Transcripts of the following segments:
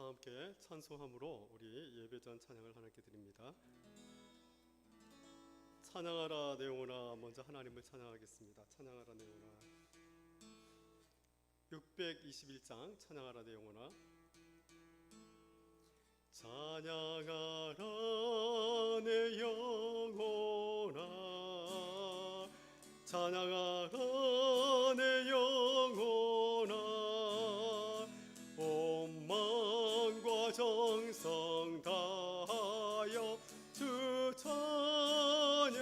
함께 찬송함으로 우리 예배전 찬양을 하나님께 드립니다. 찬양하라 내 영혼아, 먼저 하나님을 찬양하겠습니다. 찬양하라 내 영혼아. 621장 찬양하라 내 영혼아. 찬양하라 내 영혼아, 찬양하라 내 영혼아. 온 마음과 정성 다하여 주 찬양하라.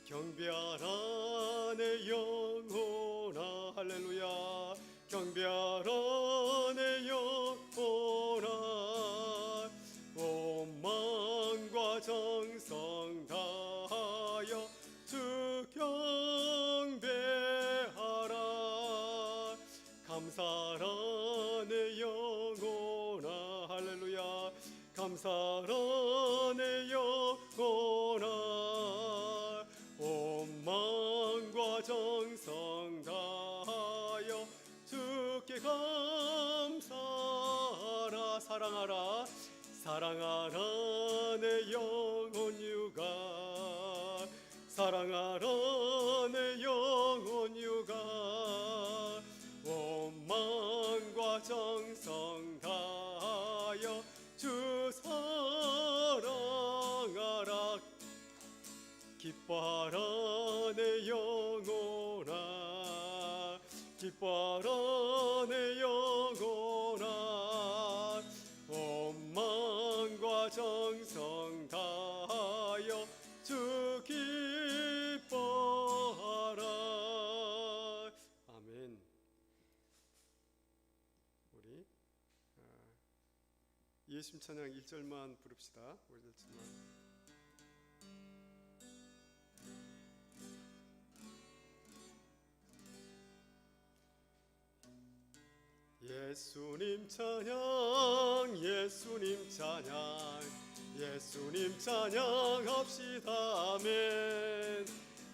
경배하라 내 영혼아. 할렐루야. 경배하라 내 영혼아. 온 마음과 정성 다하여 주 경배하라. 감사하라 내 영혼아. 할렐루야. 감사하라 내 영혼아. 온 마음과 정성 다하여 주께 감사하라. 사랑하라. 사랑하라 내 영혼 육아. 사랑하라 내 영혼 육아. 온 마음과 정성 다하여 주 사랑하라. 기뻐하라 내 영혼아. 기뻐하라 내 영혼아. 온 마음과 정성 다하여 주 기뻐하라. 아멘. 우리 예수님 찬양 1절만 부릅시다. 5절만. 예수님 찬양, 예수님 찬양, 예수님 찬양합시다. 아멘.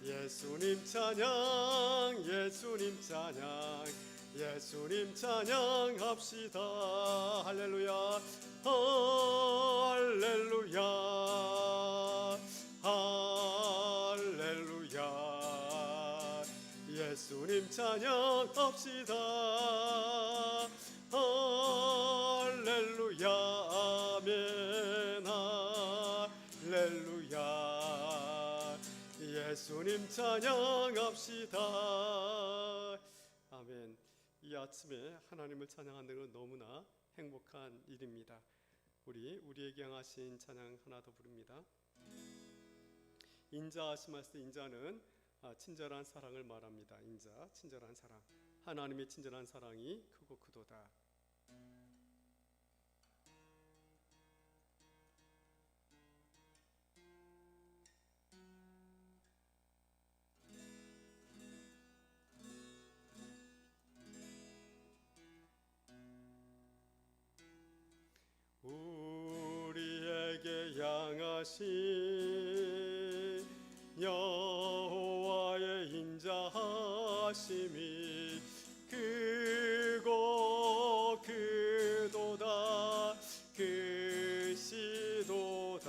예수님 찬양, 예수님 찬양, 예수님 찬양합시다. 할렐루야. 할렐루야. 할렐루야. 예수님 찬양합시다. 할렐루야. 아멘. 할렐루야. 예수님 찬양합시다. 아멘. 이 아침에 하나님을 찬양하는 것은 너무나 행복한 일입니다. 우리에게 향하신 찬양 하나 더 부릅니다. 인자하심할 때 인자는 친절한 사랑을 말합니다. 인자, 친절한 사랑. 하나님의 친절한 사랑이 크고 크도다. 우리에게 향하신 여호와의 인자하심이 크고 크도다. 크시도다.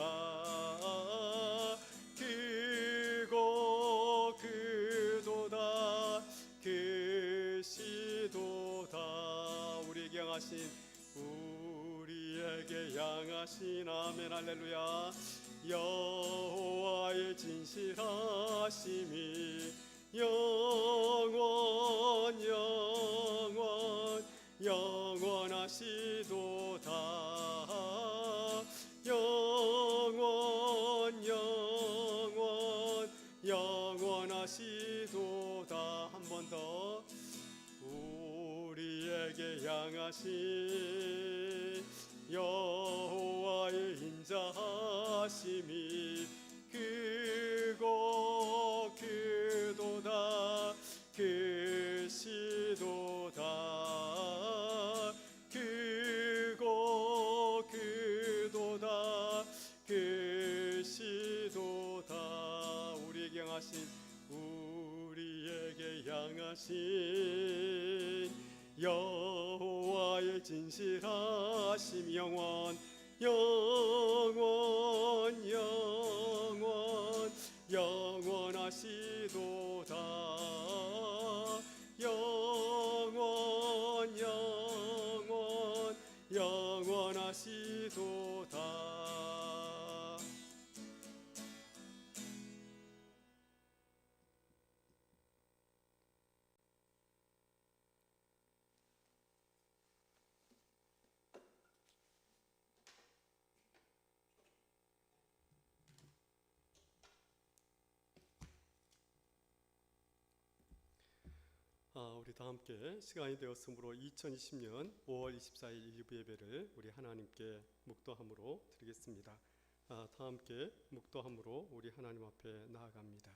크고 크도다. 크시도다. 우리에게 향하신 아멘. 할렐루야. 여호와의 진실하심이 영원하시도다. 영원하시도다. 한 번 더. 우리에게 향하신 여호와의 인자하심이 크고 크도다. 크시도다. 크고 크도다. 크시도다. 우리에게 향하신 여호와 하나님의 진실하심 영원 영원 영원 영원하시도다 영원 영원 영원하시도다. 우리 다 함께 시간이 되었으므로 2020년 5월 24일 일부 예배를 우리 하나님께 묵도함으로 드리겠습니다. 다 함께 묵도함으로 우리 하나님 앞에 나아갑니다.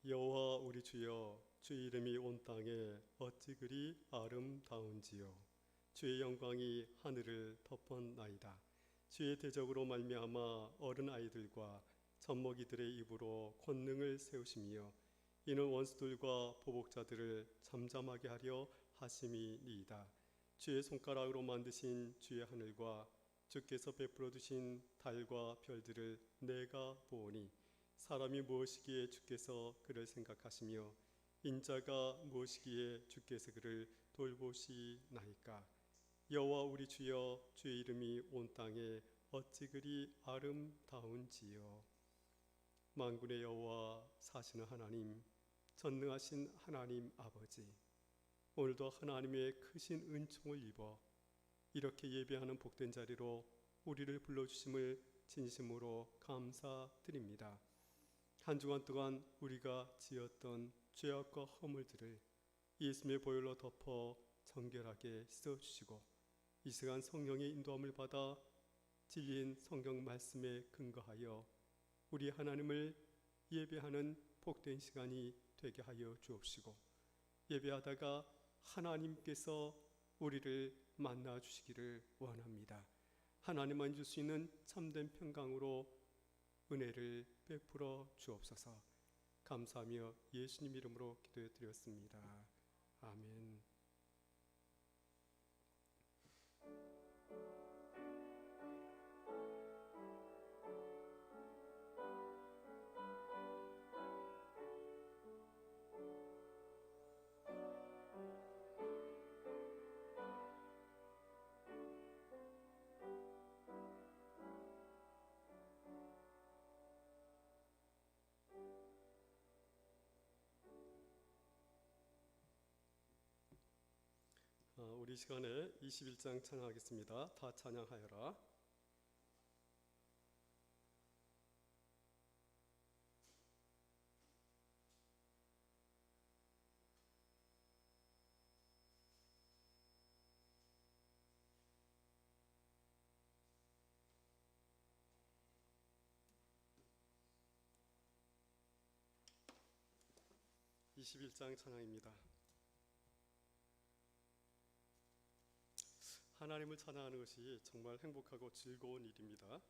여호와 우리 주여, 주의 이름이 온 땅에 어찌 그리 아름다운지요. 주의 영광이 하늘을 덮었나이다. 주의 대적으로 말미암아 어른 아이들과 젖먹이들의 입으로 권능을 세우시며 이는 원수들과 보복자들을 잠잠하게 하려 하심이니이다. 주의 손가락으로 만드신 주의 하늘과 주께서 베풀어 두신 달과 별들을 내가 보오니 사람이 무엇이기에 주께서 그를 생각하시며 인자가 무엇이기에 주께서 그를 돌보시나이까. 여호와 우리 주여, 주의 이름이 온 땅에 어찌 그리 아름다운지요. 만군의 여호와 사시는 하나님, 전능하신 하나님 아버지, 오늘도 하나님의 크신 은총을 입어 이렇게 예배하는 복된 자리로 우리를 불러주심을 진심으로 감사드립니다. 한 주간 동안 우리가 지었던 죄악과 허물들을 예수님의 보혈로 덮어 정결하게 씻어주시고 이 시간 성령의 인도함을 받아 진리인 성경 말씀에 근거하여 우리 하나님을 예배하는 복된 시간이 되게 하여 주옵시고 예배하다가 하나님께서 우리를 만나 주시기를 원합니다. 하나님만 줄 수 있는 참된 평강으로 은혜를 베풀어 주옵소서. 감사하며 예수님 이름으로 기도해 드렸습니다. 아멘. 우리 시간에 21장 찬양하겠습니다. 다 찬양하여라. (21장) 찬양입니다. 하나님을 찬양하는 것이 정말 행복하고 즐거운 일입니다.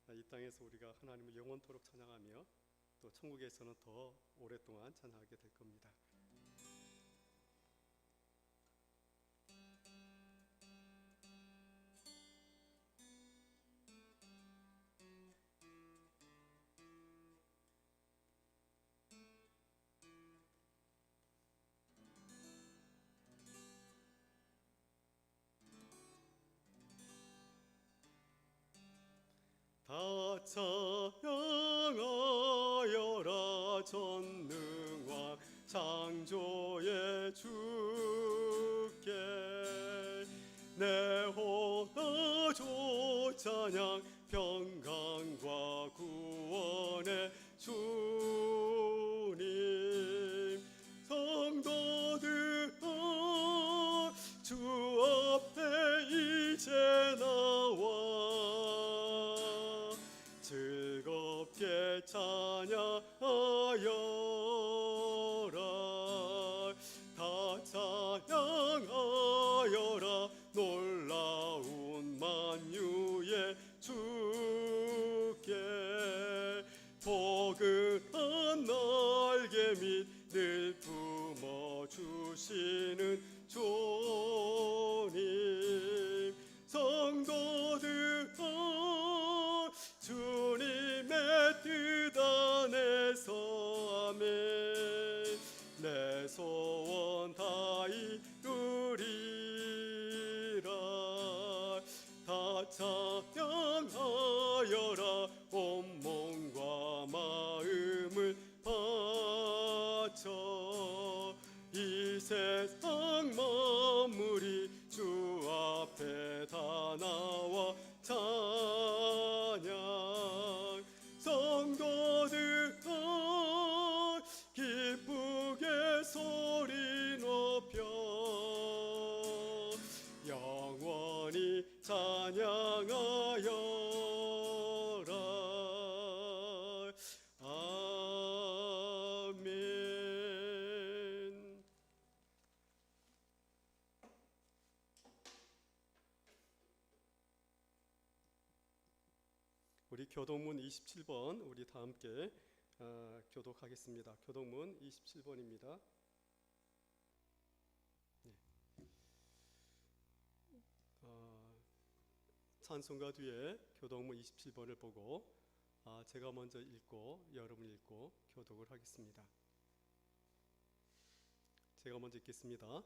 이 땅에서 우리가 하나님을 영원토록 찬양하며 또 천국에서는 더 오랫동안 찬양하게 될 겁니다. 다 찬양하여라. 전능왕 창조의 주께 내 호나조 찬양 평강과 구원의 주님 성도들아 주 앞에 이제 나와 즐겁게 찬양하여라 다 찬양하여라 놀라운 만유의 주께 포근한 날개 밑 늘 품어주시는 주님 성도들아 주님의 뜻 안에서 아멘 내 소원 다 이루리라 다 찬양하여라 온 몸과 마음을 바쳐 이 세상 만물이 주 앞에 다 나와 찬양 성도들아 기쁘게 소리 높여 영원히 찬양하여라 아멘. 우리 교독문 27번 우리 다 함께 교독하겠습니다. 교독문 27번입니다. 네. 찬송가 뒤에 교독문 27번을 보고 제가 먼저 읽고 여러분이 읽고 교독을 하겠습니다. 제가 먼저 읽겠습니다.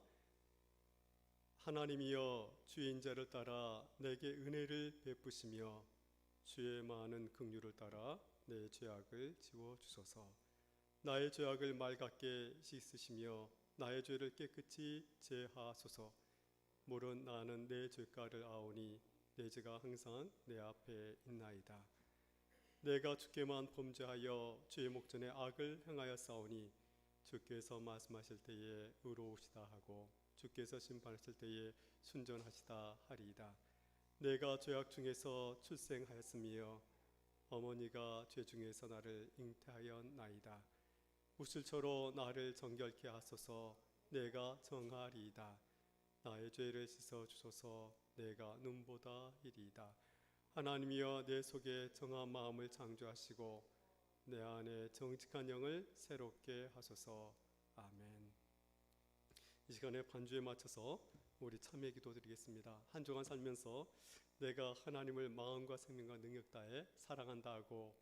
하나님이여 주의 인자를 따라 내게 은혜를 베푸시며 주의 많은 긍휼을 따라 내 죄악을 지워 주소서. 나의 죄악을 맑게 씻으시며 나의 죄를 깨끗이 제하소서. 물은 나는 내 죄가를 아오니 내 죄가 항상 내 앞에 있나이다. 내가 주께만 범죄하여 주의 목전에 악을 행하여 싸우니 주께서 말씀하실 때에 의로우시다 하고 주께서 심판하실 때에 순전하시다 하리이다. 내가 죄악 중에서 출생하였으며 어머니가 죄 중에서 나를 잉태하였나이다. 우슬초로 나를 정결케 하소서. 내가 정하리이다. 나의 죄를 씻어 주소서. 내가 눈보다 이리이다. 하나님이여 내 속에 정한 마음을 창조하시고 내 안에 정직한 영을 새롭게 하소서. 아멘. 이 시간에 반주에 맞춰서 우리 참여 기도 드리겠습니다. 한 주간 살면서 내가 하나님을 마음과 생명과 능력 다해 사랑한다 하고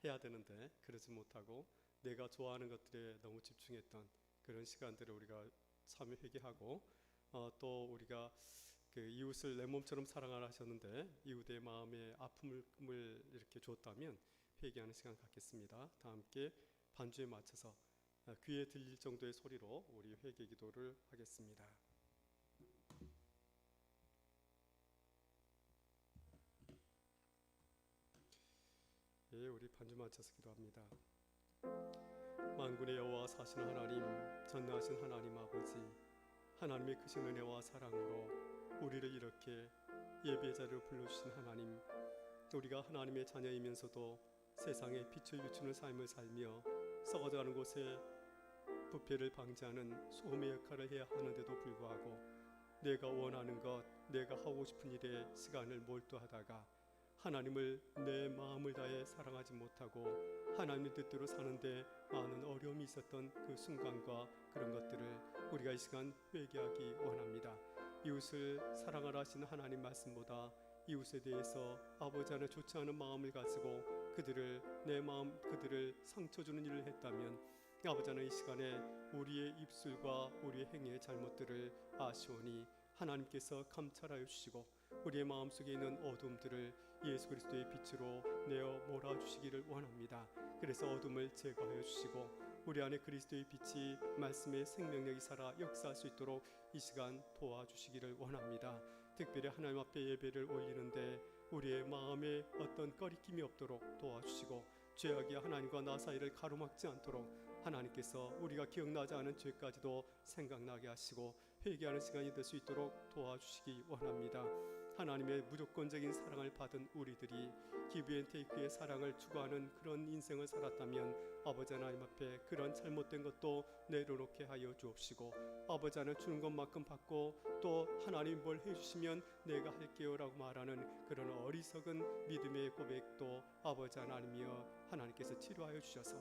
해야 되는데 그러지 못하고 내가 좋아하는 것들에 너무 집중했던 그런 시간들을 우리가 참여 회개하고 또 우리가 그 이웃을 내 몸처럼 사랑하라 하셨는데 이웃의 마음에 아픔을 이렇게 줬다면 회개하는 시간 갖겠습니다. 다 함께 반주에 맞춰서 귀에 들릴 정도의 소리로 우리 회개 기도를 하겠습니다. 예, 우리 반주 맞춰서 기도합니다. 만군의 여호와 사시는 하나님, 전능하신 하나님 아버지, 하나님의 크신 은혜와 사랑으로 우리를 이렇게 예배의 자리로 불러주신 하나님, 우리가 하나님의 자녀이면서도 세상에 빛을 비추는 삶을 살며 썩어져가는 곳에 부패를 방지하는 소금의 역할을 해야 하는데도 불구하고 내가 원하는 것, 내가 하고 싶은 일에 시간을 몰두하다가 하나님을 내 마음을 다해 사랑하지 못하고 하나님의 뜻대로 사는데 많은 어려움이 있었던 그 순간과 그런 것들을 우리가 이 시간 회개하기 원합니다. 이웃을 사랑하라 하신 하나님 말씀보다 이웃에 대해서 아버지 안에 좋지 않은 마음을 가지고 그들을 내 마음 그들을 상처 주는 일을 했다면 아버지 하나님 이 시간에 우리의 입술과 우리의 행위의 잘못들을 아시오니 하나님께서 감찰하여 주시고 우리의 마음속에 있는 어둠들을 예수 그리스도의 빛으로 내어 몰아주시기를 원합니다. 그래서 어둠을 제거하여 주시고 우리 안에 그리스도의 빛이 말씀의 생명력이 살아 역사할 수 있도록 이 시간 도와주시기를 원합니다. 특별히 하나님 앞에 예배를 올리는데 우리의 마음에 어떤 꺼리낌이 없도록 도와주시고 죄악이 하나님과 나 사이를 가로막지 않도록 하나님께서 우리가 기억나지 않은 죄까지도 생각나게 하시고 회개하는 시간이 될 수 있도록 도와주시기 원합니다. 하나님의 무조건적인 사랑을 받은 우리들이 기브앤테이크의 사랑을 추구하는 그런 인생을 살았다면 아버지 하나님 앞에 그런 잘못된 것도 내려놓게 하여 주옵시고, 아버지 하나님 주는 것만큼 받고 또 하나님 뭘 해주시면 내가 할게요 라고 말하는 그런 어리석은 믿음의 고백도 아버지 하나님이여 하나님께서 치료하여 주셔서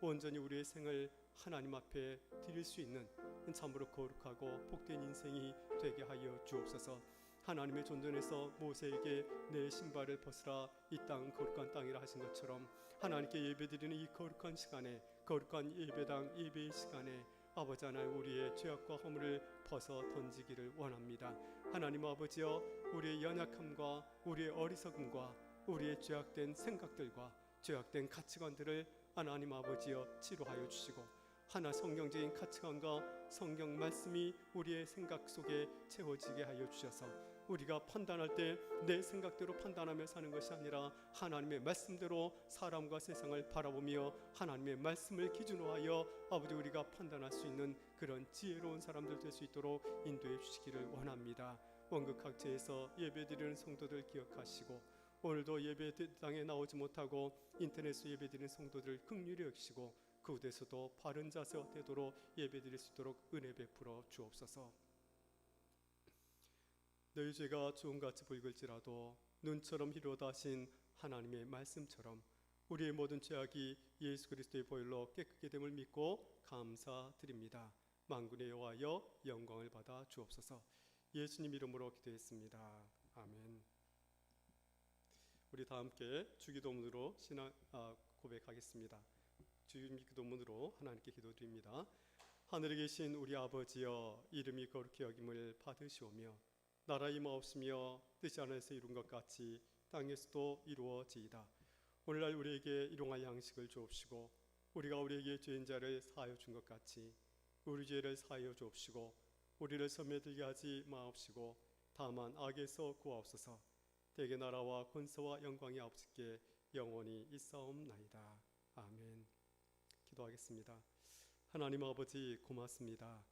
온전히 우리의 생을 하나님 앞에 드릴 수 있는 참으로 거룩하고 복된 인생이 되게 하여 주옵소서. 하나님의 존전에서 모세에게 내 신발을 벗으라 이 땅은 거룩한 땅이라 하신 것처럼 하나님께 예배드리는 이 거룩한 시간에, 거룩한 예배당 예배의 시간에 아버지 하나님 우리의 죄악과 허물을 벗어 던지기를 원합니다. 하나님 아버지여, 우리의 연약함과 우리의 어리석음과 우리의 죄악된 생각들과 죄악된 가치관들을 하나님 아버지여 치료하여 주시고, 하나 성경적인 가치관과 성경 말씀이 우리의 생각 속에 채워지게 하여 주셔서 우리가 판단할 때 내 생각대로 판단하며 사는 것이 아니라 하나님의 말씀대로 사람과 세상을 바라보며 하나님의 말씀을 기준으로 하여 아버지 우리가 판단할 수 있는 그런 지혜로운 사람들 될 수 있도록 인도해 주시기를 원합니다. 원국 각지에서 예배드리는 성도들 기억하시고, 오늘도 예배당에 나오지 못하고 인터넷으로 예배드리는 성도들 긍휼히 여기시고 그 곳에서도 바른 자세와 태도로 예배드릴 수 있도록 은혜 베풀어 주옵소서. 너희 죄가 주홍같이 붉을지라도 눈처럼 희로다 하신 하나님의 말씀처럼 우리의 모든 죄악이 예수 그리스도의 보혈로 깨끗게 됨을 믿고 감사드립니다. 만군의 여호와여 영광을 받아 주옵소서. 예수님 이름으로 기도했습니다. 아멘. 우리 다 함께 주기도문으로 고백하겠습니다. 주기도문으로 하나님께 기도드립니다. 하늘에 계신 우리 아버지여, 이름이 거룩히 여김을 받으시오며 나라 임하옵시며 뜻이 하늘에서 이룬 것 같이 땅에서도 이루어지이다. 오늘날 우리에게 일용할 양식을 주옵시고, 우리가 우리에게 죄인 자를 사하여 준 것 같이 우리 죄를 사하여 주옵시고, 우리를 섬에 들게 하지 마옵시고 다만 악에서 구하옵소서. 대개 나라와 권세와 영광이 아버지께 영원히 있사옵나이다. 아멘. 기도하겠습니다. 하나님 아버지 고맙습니다.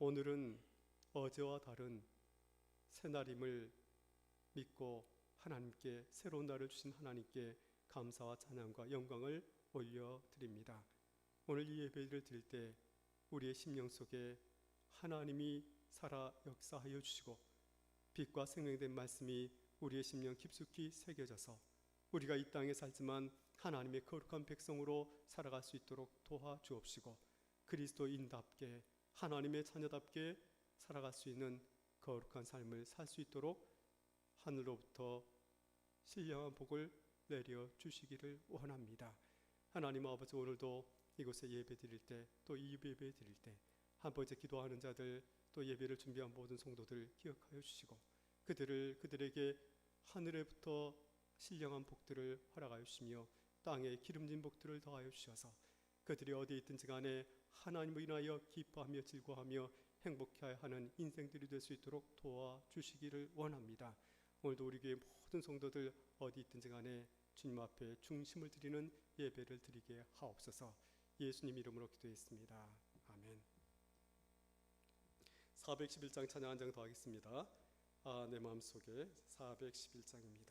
오늘은 어제와 다른 새날임을 믿고 하나님께 새로운 날을 주신 하나님께 감사와 찬양과 영광을 올려드립니다. 오늘 이 예배를 드릴 때 우리의 심령 속에 하나님이 살아 역사하여 주시고 빛과 생명된 말씀이 우리의 심령 깊숙이 새겨져서 우리가 이 땅에 살지만 하나님의 거룩한 백성으로 살아갈 수 있도록 도와주옵시고, 그리스도인답게 하나님의 자녀답게 살아갈 수 있는 거룩한 삶을 살 수 있도록 하늘로부터 신령한 복을 내려 주시기를 원합니다. 하나님 아버지, 오늘도 이곳에 예배 드릴 때 또 이 예배 드릴 때 아버지 기도하는 자들 또 예배를 준비한 모든 성도들 기억하여 주시고 그들에게 하늘에부터 신령한 복들을 허락하여 주시며 땅에 기름진 복들을 더하여 주셔서 그들이 어디에 있든지 간에 하나님을 인하여 기뻐하며 즐거워하며 행복해야 하는 인생들이 될 수 있도록 도와주시기를 원합니다. 오늘도 우리 교회 모든 성도들 어디 있든지 간에 주님 앞에 중심을 드리는 예배를 드리게 하옵소서. 예수님 이름으로 기도했습니다. 아멘. 411장 찬양 한 장 더 하겠습니다. 내 마음속에 411장입니다.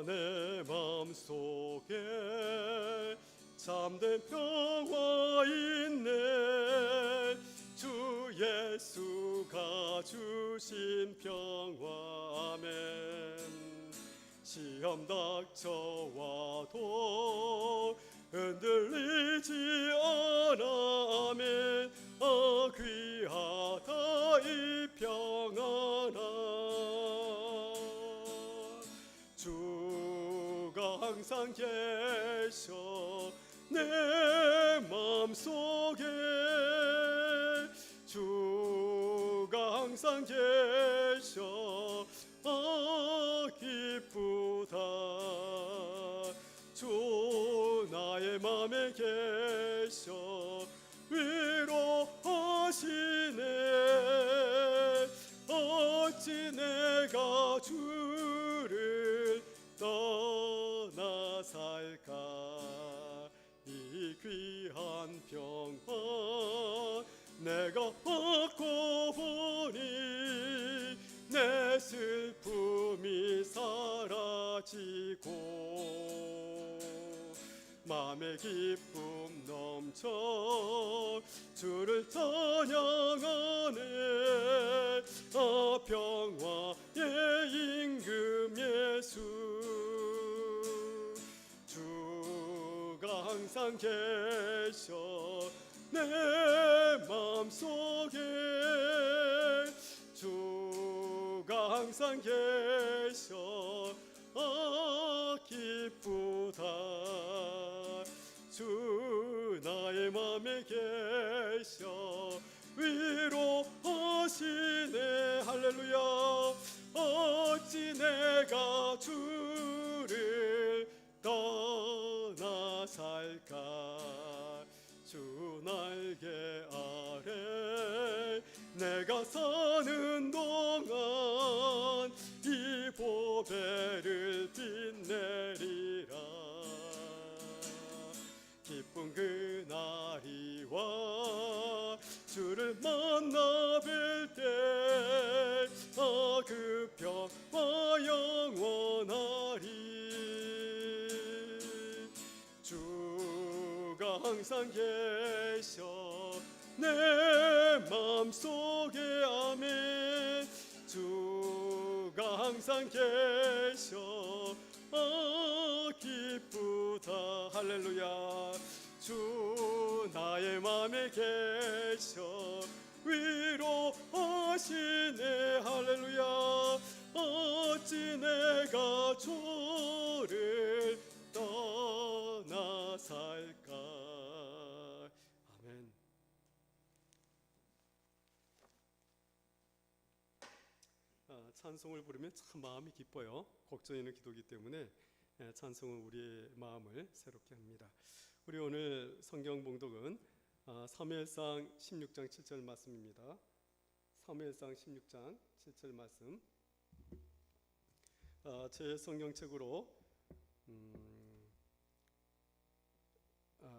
내 마음속에 참된 평화 있네. 주 예수가 주신 평화. 아멘. 시험 닥쳐와도 흔들리 항상 계셔 내 마음속에 주가 항상 계셔 기쁘다 주 나의 맘에 계셔 위로하시네 어찌 내가 주를 떠나 살까 이 귀한 평화 내가 얻고 보니 내 슬픔이 사라지고 맘의 기쁨 넘쳐 주를 찬양하네 평화의 임금 예수 주가 항상 계셔 내 마음속에 주가 항상 계셔 기쁘다 주 나의 맘에 계셔 위로하시네 할렐루야 어찌 내가 주를 떠나 살까 주 날개 아래 내가 사는 동안 이 보배를 빛내리라 기쁜 그날이 와 주를 만나 뵐때 그 평화 영원하리 주가 항상 계셔 내 맘속에 아멘 주가 항상 계셔 기쁘다 할렐루야 주 나의 맘에 계셔 위로하시네 할렐루야 어찌 내가 주를 떠나 살까 아멘. 찬송을 부르면 참 마음이 기뻐요. 곡전에는 기도기 때문에 찬송은 우리의 마음을 새롭게 합니다. 우리 오늘 성경 봉독은 사무엘상 16장 7절 말씀입니다. 사무엘상 16장 7절 말씀 제 성경책으로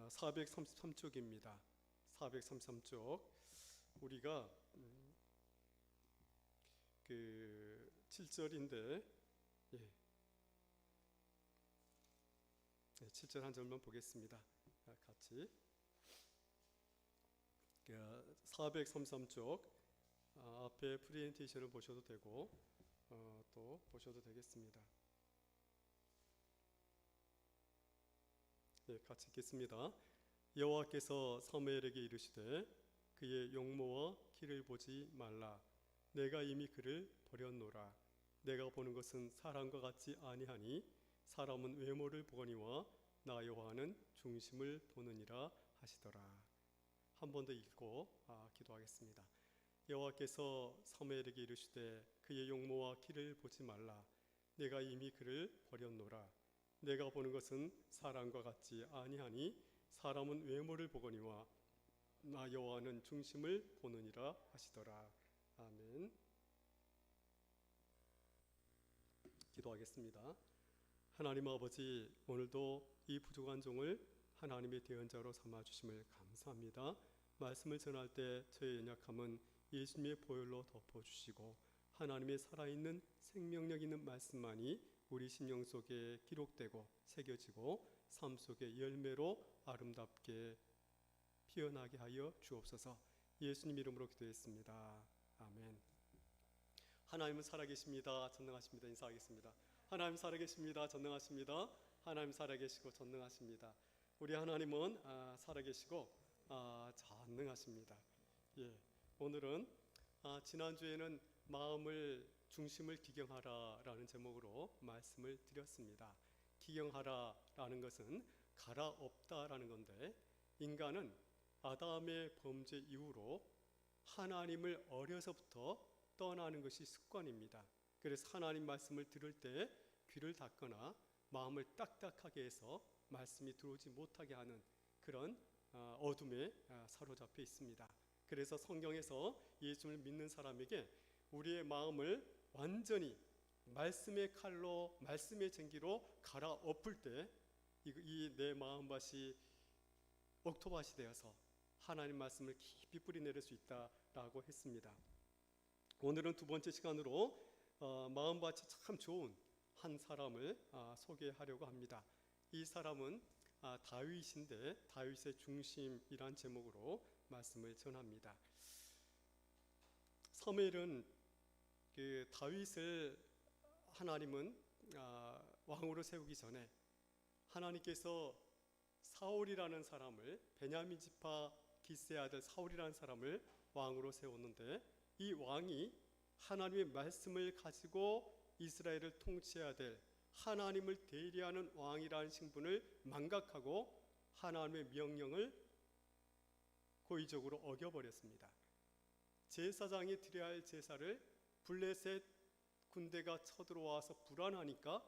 433쪽입니다. 433쪽 우리가 그 7절인데 7절 한 절만 보겠습니다. 같이 433쪽 앞에 프레젠테이션을 보셔도 되고 또 보셔도 되겠습니다. 같이 읽겠습니다. 여호와께서 사무엘에게 이르시되 그의 용모와 키를 보지 말라 내가 이미 그를 버렸노라 내가 보는 것은 사람과 같지 아니하니 사람은 외모를 보거니와 나 여호와는 중심을 보느니라 하시더라. 한 번 더 읽고 기도하겠습니다. 여호와께서 사무엘에게 이르시되 그의 용모와 키를 보지 말라 내가 이미 그를 버렸노라 내가 보는 것은 사람과 같지 아니하니 사람은 외모를 보거니와 나 여호와는 중심을 보느니라 하시더라. 아멘. 기도하겠습니다. 하나님 아버지 오늘도 이 부족한 종을 하나님의 대언자로 삼아주심을 감사합니다. 말씀을 전할 때 저의 연약함은 예수님의 보혈로 덮어주시고 하나님의 살아있는 생명력 있는 말씀만이 우리 심령 속에 기록되고 새겨지고 삶 속의 열매로 아름답게 피어나게 하여 주옵소서. 예수님 이름으로 기도했습니다. 아멘. 하나님은 살아계십니다. 전능하십니다. 인사하겠습니다. 하나님 살아계십니다. 전능하십니다. 하나님 살아계시고 전능하십니다. 우리 하나님은 살아계시고 전능하십니다. 오늘은 지난주에는 마음을 중심을 기경하라라는 제목으로 말씀을 드렸습니다. 기경하라라는 것은 갈아엎다라는 건데, 인간은 아담의 범죄 이후로 하나님을 어려서부터 떠나는 것이 습관입니다. 그래서 하나님 말씀을 들을 때 귀를 닫거나 마음을 딱딱하게 해서 말씀이 들어오지 못하게 하는 그런 어둠에 사로잡혀 있습니다. 그래서 성경에서 예수를 믿는 사람에게 우리의 마음을 완전히 말씀의 칼로, 말씀의 쟁기로 갈아엎을 때 이 내 마음밭이 옥토밭이 되어서 하나님 말씀을 깊이 뿌리내릴 수 있다라고 했습니다. 오늘은 두 번째 시간으로 마음밭이 참 좋은 한 사람을 소개하려고 합니다. 이 사람은 다윗인데, 다윗의 중심이란 제목으로 말씀을 전합니다. 사무엘은 그 다윗을 하나님은 왕으로 세우기 전에 하나님께서 사울이라는 사람을, 베냐민 지파 기스의 아들 사울이라는 사람을 왕으로 세웠는데, 이 왕이 하나님의 말씀을 가지고 이스라엘을 통치해야 될 하나님을 대리하는 왕이라는 신분을 망각하고 하나님의 명령을 고의적으로 어겨버렸습니다. 제사장이 드려야 할 제사를 블레셋 군대가 쳐들어와서 불안하니까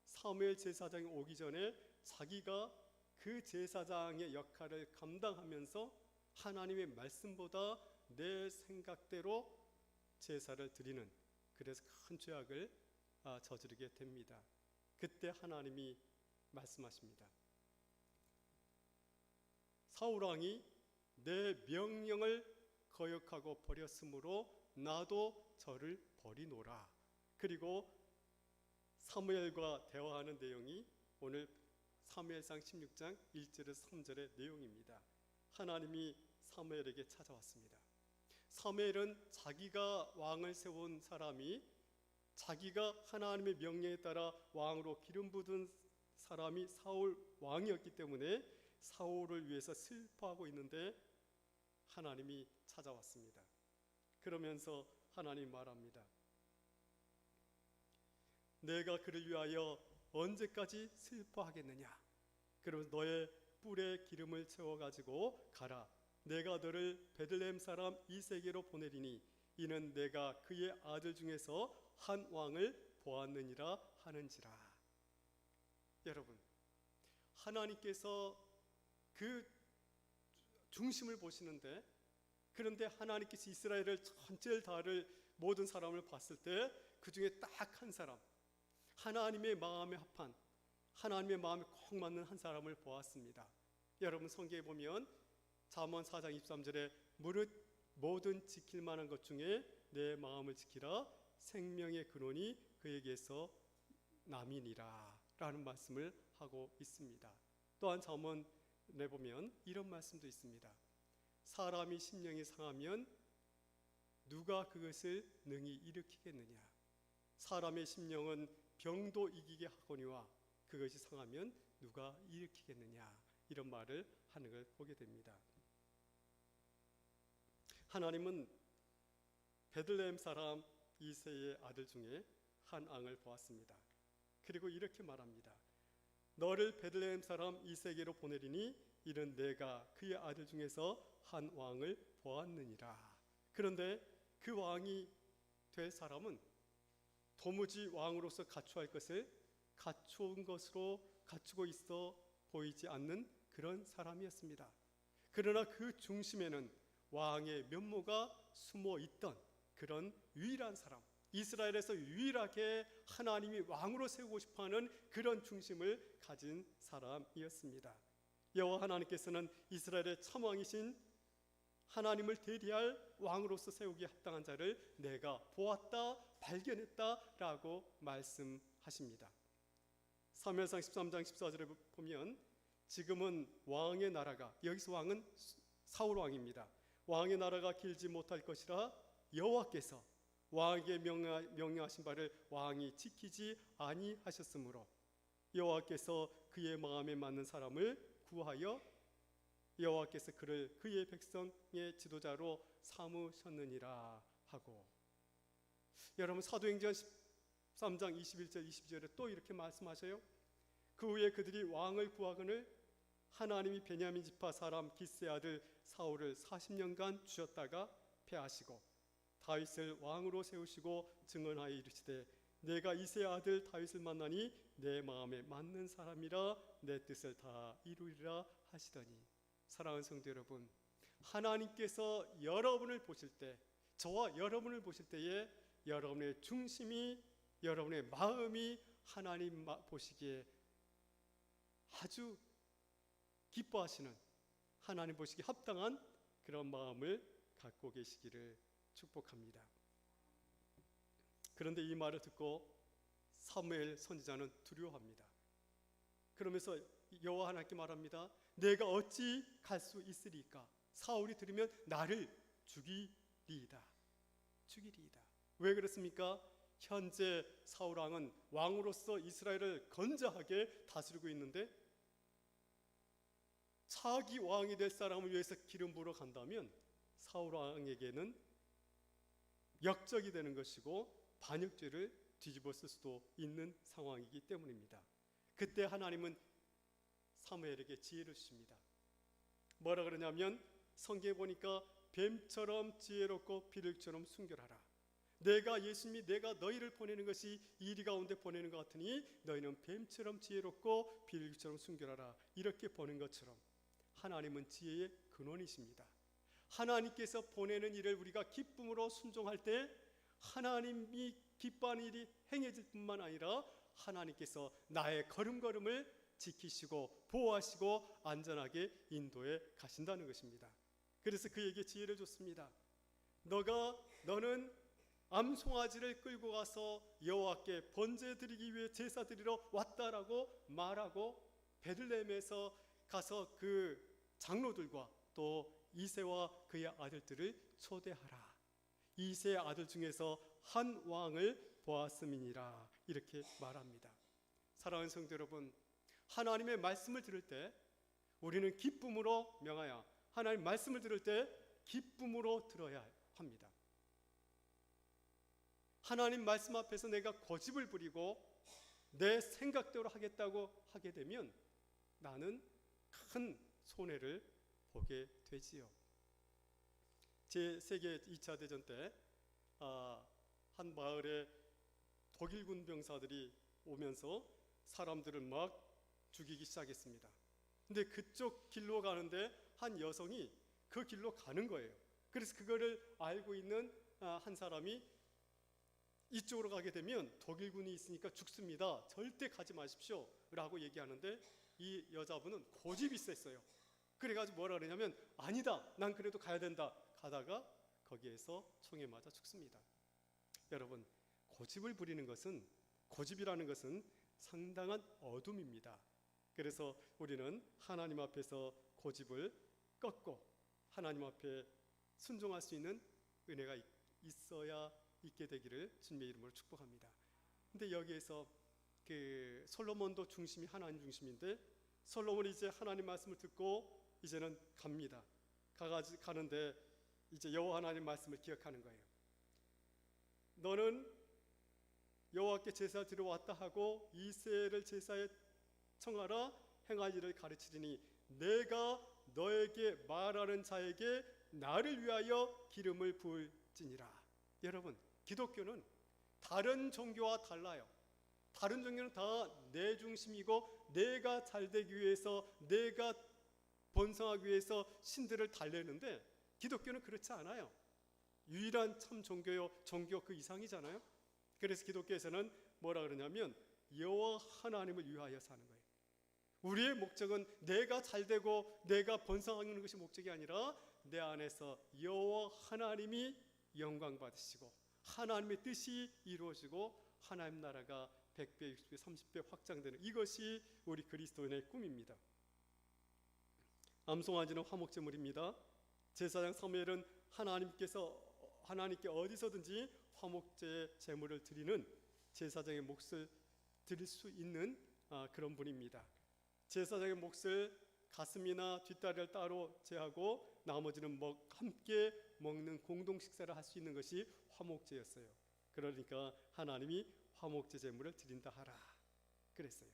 사무엘 제사장이 오기 전에 자기가 그 제사장의 역할을 감당하면서 하나님의 말씀보다 내 생각대로 제사를 드리는, 그래서 큰 죄악을 저지르게 됩니다. 그때 하나님이 말씀하십니다. 사울왕이 내 명령을 거역하고 버렸으므로 나도 저를 버리노라. 그리고 사무엘과 대화하는 내용이 오늘 사무엘상 16장 1절에서 3절의 내용입니다. 하나님이 사무엘에게 찾아왔습니다. 사무엘은 자기가 왕을 세운 사람이, 자기가 하나님의 명령에 따라 왕으로 기름 부은 사람이 사울 왕이었기 때문에 사울을 위해서 슬퍼하고 있는데 하나님이 찾아왔습니다. 그러면서 하나님 말합니다. 내가 그를 위하여 언제까지 슬퍼하겠느냐? 그러면 너의 뿔에 기름을 채워가지고 가라. 내가 너를 베들레헴 사람 이새에게로 보내리니 이는 내가 그의 아들 중에서 한 왕을 보았느니라 하는지라. 여러분, 하나님께서 그 중심을 보시는데, 그런데 하나님께서 이스라엘을 전체를 다를 모든 사람을 봤을 때 그 중에 딱 한 사람, 하나님의 마음에 합한, 하나님의 마음에 꼭 맞는 한 사람을 보았습니다. 여러분, 성경에 보면 잠언 4장 23절에 무릇 모든 지킬 만한 것 중에 내 마음을 지키라. 생명의 근원이 그에게서 남이니라 라는 말씀을 하고 있습니다. 또한 잠언에 보면 이런 말씀도 있습니다. 사람이 심령이 상하면 누가 그것을 능히 일으키겠느냐? 사람의 심령은 병도 이기게 하거니와 그것이 상하면 누가 일으키겠느냐? 이런 말을 하는 걸 보게 됩니다. 하나님은 베들레헴 사람 이새의 아들 중에 한 왕을 보았습니다. 그리고 이렇게 말합니다. 너를 베들레헴 사람 이새에게로 보내리니 이는 내가 그의 아들 중에서 한 왕을 보았느니라. 그런데 그 왕이 될 사람은 도무지 왕으로서 갖춰야 할 것을 갖춘 것으로 갖추고 있어 보이지 않는 그런 사람이었습니다. 그러나 그 중심에는 왕의 면모가 숨어 있던 그런 유일한 사람, 이스라엘에서 유일하게 하나님이 왕으로 세우고 싶어하는 그런 중심을 가진 사람이었습니다. 여호와 하나님께서는 이스라엘의 참왕이신 하나님을 대리할 왕으로서 세우기에 합당한 자를 내가 보았다, 발견했다라고 말씀하십니다. 사무엘상 13장 14절에 보면 지금은 왕의 나라가, 여기서 왕은 사울 왕입니다. 왕의 나라가 길지 못할 것이라 여호와께서 왕에게 명령하신 바를 왕이 지키지 아니하셨으므로 여호와께서 그의 마음에 맞는 사람을 구하여 여호와께서 그를 그의 백성의 지도자로 삼으셨느니라 하고, 여러분 사도행전 13장 21절 22절에 또 이렇게 말씀하셔요. 그 후에 그들이 왕을 구하거늘 하나님이 베냐민 지파 사람 기스의 아들 사울을 40년간 주셨다가 패하시고 다윗을 왕으로 세우시고 증언하여 이르시되 내가 이새의 아들 다윗을 만나니 내 마음에 맞는 사람이라 내 뜻을 다 이루리라 하시더니. 사랑하는 성도 여러분, 하나님께서 여러분을 보실 때, 저와 여러분을 보실 때에 여러분의 중심이, 여러분의 마음이 하나님 보시기에 아주 기뻐하시는, 하나님 보시기에 합당한 그런 마음을 갖고 계시기를 축복합니다. 그런데 이 말을 듣고 사무엘 선지자는 두려워합니다. 그러면서 여호와 하나님께 말합니다. 내가 어찌 갈 수 있으리까? 사울이 들으면 나를 죽이리이다. 왜 그렇습니까? 현재 사울 왕은 왕으로서 이스라엘을 건재하게 다스리고 있는데 차기 왕이 될 사람을 위해서 기름 부으러 간다면 사울 왕에게는 역적이 되는 것이고 반역죄를 뒤집어 쓸 수도 있는 상황이기 때문입니다. 그때 하나님은 사무엘에게 지혜를 주십니다. 뭐라 그러냐면 성경에 보니까 뱀처럼 지혜롭고 비둘기처럼 순결하라. 내가 예수님이 내가 너희를 보내는 것이 이리 가운데 보내는 것 같으니 너희는 뱀처럼 지혜롭고 비둘기처럼 순결하라. 이렇게 보낸 것처럼 하나님은 지혜의 근원이십니다. 하나님께서 보내는 일을 우리가 기쁨으로 순종할 때 하나님이 기뻐하는 일이 행해질 뿐만 아니라 하나님께서 나의 걸음걸음을 지키시고 보호하시고 안전하게 인도해 가신다는 것입니다. 그래서 그에게 지혜를 줬습니다. 너는 암송아지를 끌고 가서 여호와께 번제 드리기 위해 제사 드리러 왔다라고 말하고 베들레헴에서 가서 그 장로들과 또 이새와 그의 아들들을 초대하라. 이새의 아들 중에서 한 왕을 보았음이니라. 이렇게 말합니다. 사랑하는 성도 여러분, 하나님의 말씀을 들을 때 우리는 기쁨으로 명하여 하나님 말씀을 들을 때 기쁨으로 들어야 합니다. 하나님 말씀 앞에서 내가 고집을 부리고 내 생각대로 하겠다고 하게 되면 나는 큰 손해를 보게 되지요. 제2차 세계대전 때 한 마을에 독일군 병사들이 오면서 사람들을 막 죽이기 시작했습니다. 근데 그쪽 길로 가는데 한 여성이 그 길로 가는 거예요. 그래서 그거를 알고 있는 한 사람이 이쪽으로 가게 되면 독일군이 있으니까 죽습니다. 절대 가지 마십시오 라고 얘기하는데 이 여자분은 고집이 셌어요. 그래가지고 뭐라 그러냐면 아니다, 난 그래도 가야 된다. 가다가 거기에서 총에 맞아 죽습니다. 여러분, 고집이라는 것은 상당한 어둠입니다. 그래서 우리는 하나님 앞에서 고집을 꺾고 하나님 앞에 순종할 수 있는 은혜가 있어야 있게 되기를 주님의 이름으로 축복합니다. 근데 여기에서 그 솔로몬도 중심이 하나님 중심인데 솔로몬이 이제 하나님 말씀을 듣고 이제는 갑니다. 가는데 이제 여호와 하나님 말씀을 기억하는 거예요. 너는 여호와께 제사 드려 왔다 하고 이새를 제사에 청하라. 행할 일을 가르치리니 내가 너에게 말하는 자에게 나를 위하여 기름을 부을지니라. 여러분, 기독교는 다른 종교와 달라요. 다른 종교는 다 내 중심이고 내가 잘되기 위해서, 내가 번성하기 위해서 신들을 달래는데 기독교는 그렇지 않아요. 유일한 참 종교요, 종교 그 이상이잖아요. 그래서 기독교에서는 뭐라 그러냐면 여호와 하나님을 위하여 사는 거예요. 우리의 목적은 내가 잘되고 내가 번성하는 것이 목적이 아니라 내 안에서 여호와 하나님이 영광 받으시고 하나님의 뜻이 이루어지고 하나님 나라가 100배, 60배, 30배 확장되는, 이것이 우리 그리스도인의 꿈입니다. 암송아지는 화목제물입니다. 제사장 사무엘은 하나님께 어디서든지 화목제 제물을 드리는 제사장의 몫을 드릴 수 있는 그런 분입니다. 제사장의 몫을 가슴이나 뒷다리를 따로 제하고 나머지는 함께 먹는 공동 식사를 할 수 있는 것이 화목제였어요. 그러니까 하나님이 화목제 제물을 드린다 하라 그랬어요.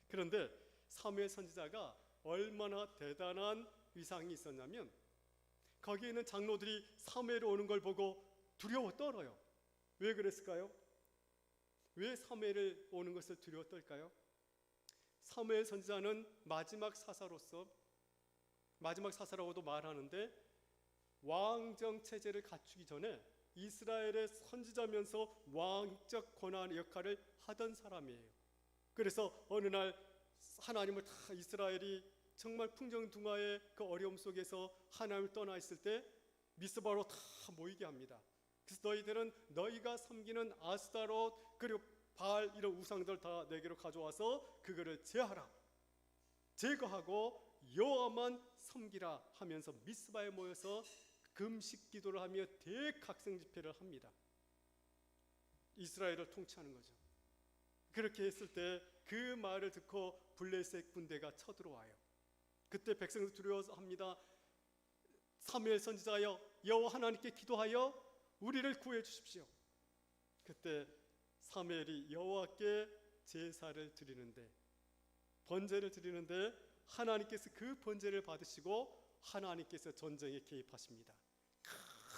그런데 사무엘 선지자가 얼마나 대단한 위상이 있었냐면 거기에 있는 장로들이 사무엘이 오는 걸 보고 두려워 떨어요. 왜 그랬을까요? 왜 사무엘이 오는 것을 두려워 떨까요? 사무엘 선지자는 마지막 사사라고도 말하는데 왕정 체제를 갖추기 전에 이스라엘의 선지자면서 왕적 권한 역할을 하던 사람이에요. 그래서 어느 날 하나님을 다 이스라엘이 정말 풍정등화의 그 어려움 속에서 하나님을 떠나 있을 때 미스바로 다 모이게 합니다. 그래서 너희들은 너희가 섬기는 아스타롯 그리고 바알 이런 우상들 다 내게로 가져와서 그거를 제거하고 여호와만 섬기라 하면서 미스바에 모여서 금식 기도를 하며 대각성 집회를 합니다. 이스라엘을 통치하는 거죠. 그렇게 했을 때 그 말을 듣고 블레셋 군대가 쳐들어와요. 그때 백성들 두려워서 합니다. 사무엘 선지자여 여호와 하나님께 기도하여 우리를 구해 주십시오. 그때 사무엘이 여호와께 제사를 드리는데 번제를 드리는데 하나님께서 그 번제를 받으시고 하나님께서 전쟁에 개입하십니다.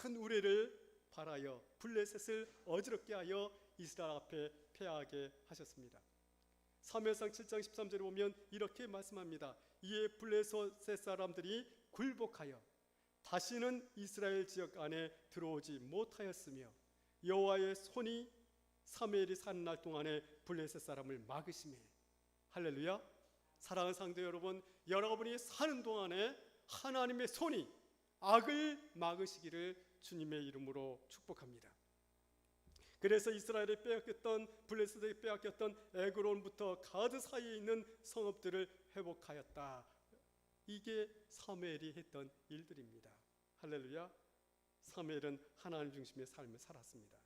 큰 우레를 발하여 블레셋을 어지럽게 하여 이스라엘 앞에 패하게 하셨습니다. 사무엘상 7장 13절에 보면 이렇게 말씀합니다. 이에 블레셋 사람들이 굴복하여 다시는 이스라엘 지역 안에 들어오지 못하였으며 여호와의 손이 사무엘이 사는 날 동안에 블레셋 사람을 막으시매. 할렐루야. 사랑하는 성도 여러분, 여러분이 사는 동안에 하나님의 손이 악을 막으시기를 주님의 이름으로 축복합니다. 그래서 이스라엘이 빼앗겼던 블레셋에게 빼앗겼던 에그론부터 가드 사이에 있는 성읍들을 회복하였다. 이게 사무엘이 했던 일들입니다. 할렐루야. 사무엘은 하나님 중심의 삶을 살았습니다.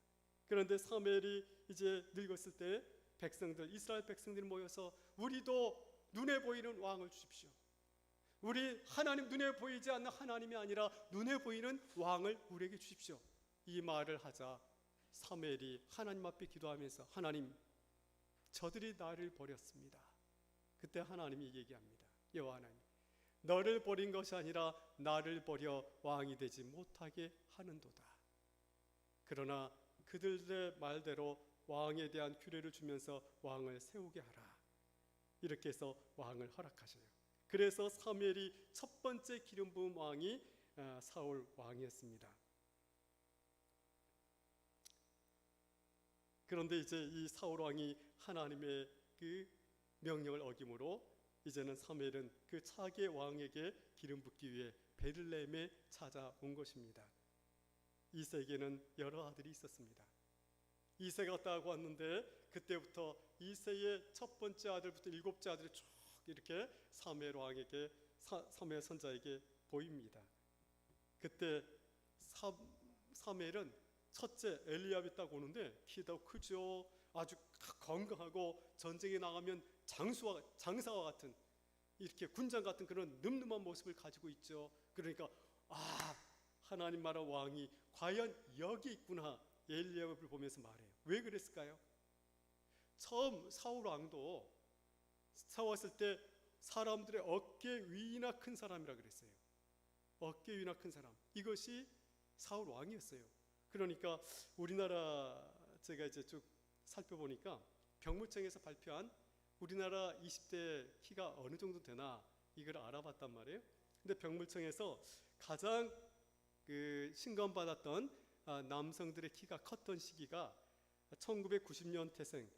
그런데 사무엘이 이제 늙었을 때 이스라엘 백성들이 모여서 우리도 눈에 보이는 왕을 주십시오. 우리 하나님 눈에 보이지 않는 하나님이 아니라 눈에 보이는 왕을 우리에게 주십시오. 이 말을 하자 사무엘이 하나님 앞에 기도하면서 하나님, 저들이 나를 버렸습니다. 그때 하나님이 얘기합니다. 여호와 하나님, 너를 버린 것이 아니라 나를 버려 왕이 되지 못하게 하는도다. 그러나 그들의 말대로 왕에 대한 규례를 주면서 왕을 세우게 하라. 이렇게 해서 왕을 허락하셔요. 그래서 사무엘이 첫 번째 기름 부은 왕이 사울 왕이었습니다. 그런데 이제 이 사울 왕이 하나님의 그 명령을 어김으로 이제는 사무엘은 그 차기 왕에게 기름 붓기 위해 베들레헴에 찾아온 것입니다. 이세에게는 여러 아들이 있었습니다. 이세가 갔다 왔는데 그때부터 이세의 첫 번째 아들부터 일곱째 아들이 쭉 이렇게 사무엘 왕에게 사무엘 선자에게 보입니다. 그때 사무엘은 첫째 엘리압이 딱 오는데 키도 크죠. 아주 건강하고 전쟁에 나가면 장사와 같은 이렇게 군장 같은 그런 늠름한 모습을 가지고 있죠. 그러니까 하나님 나라 왕이 과연 여기 있구나 엘리압을 보면서 말해요. 왜 그랬을까요? 처음 사울 왕도 싸웠을 때 사람들의 어깨 위나 큰 사람이라 그랬어요. 어깨 위나 큰 사람, 이것이 사울 왕이었어요. 그러니까 우리나라 제가 이제 쭉 살펴보니까 병무청에서 발표한 우리나라 20대 키가 어느 정도 되나 이걸 알아봤단 말이에요. 근데 병무청에서 가장 신검받았던 남성들의 키가 컸던 시기가 1990년 태생,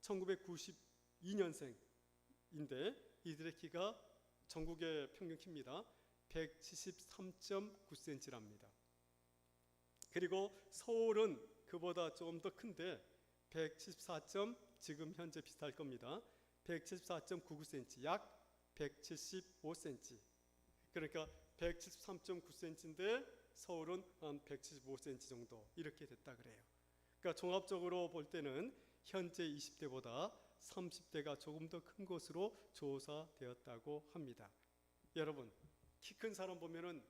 1992년생인데 이들의 키가 전국의 평균 키입니다. 173.9cm랍니다. 그리고 서울은 그보다 조금 더 큰데 174. 지금 현재 비슷할 겁니다. 174.99cm, 약 175cm. 그러니까 173.9cm인데 서울은 한 175cm 정도 이렇게 됐다 그래요. 그러니까 종합적으로 볼 때는 현재 20대보다 30대가 조금 더 큰 것으로 조사되었다고 합니다. 여러분, 키 큰 사람 보면은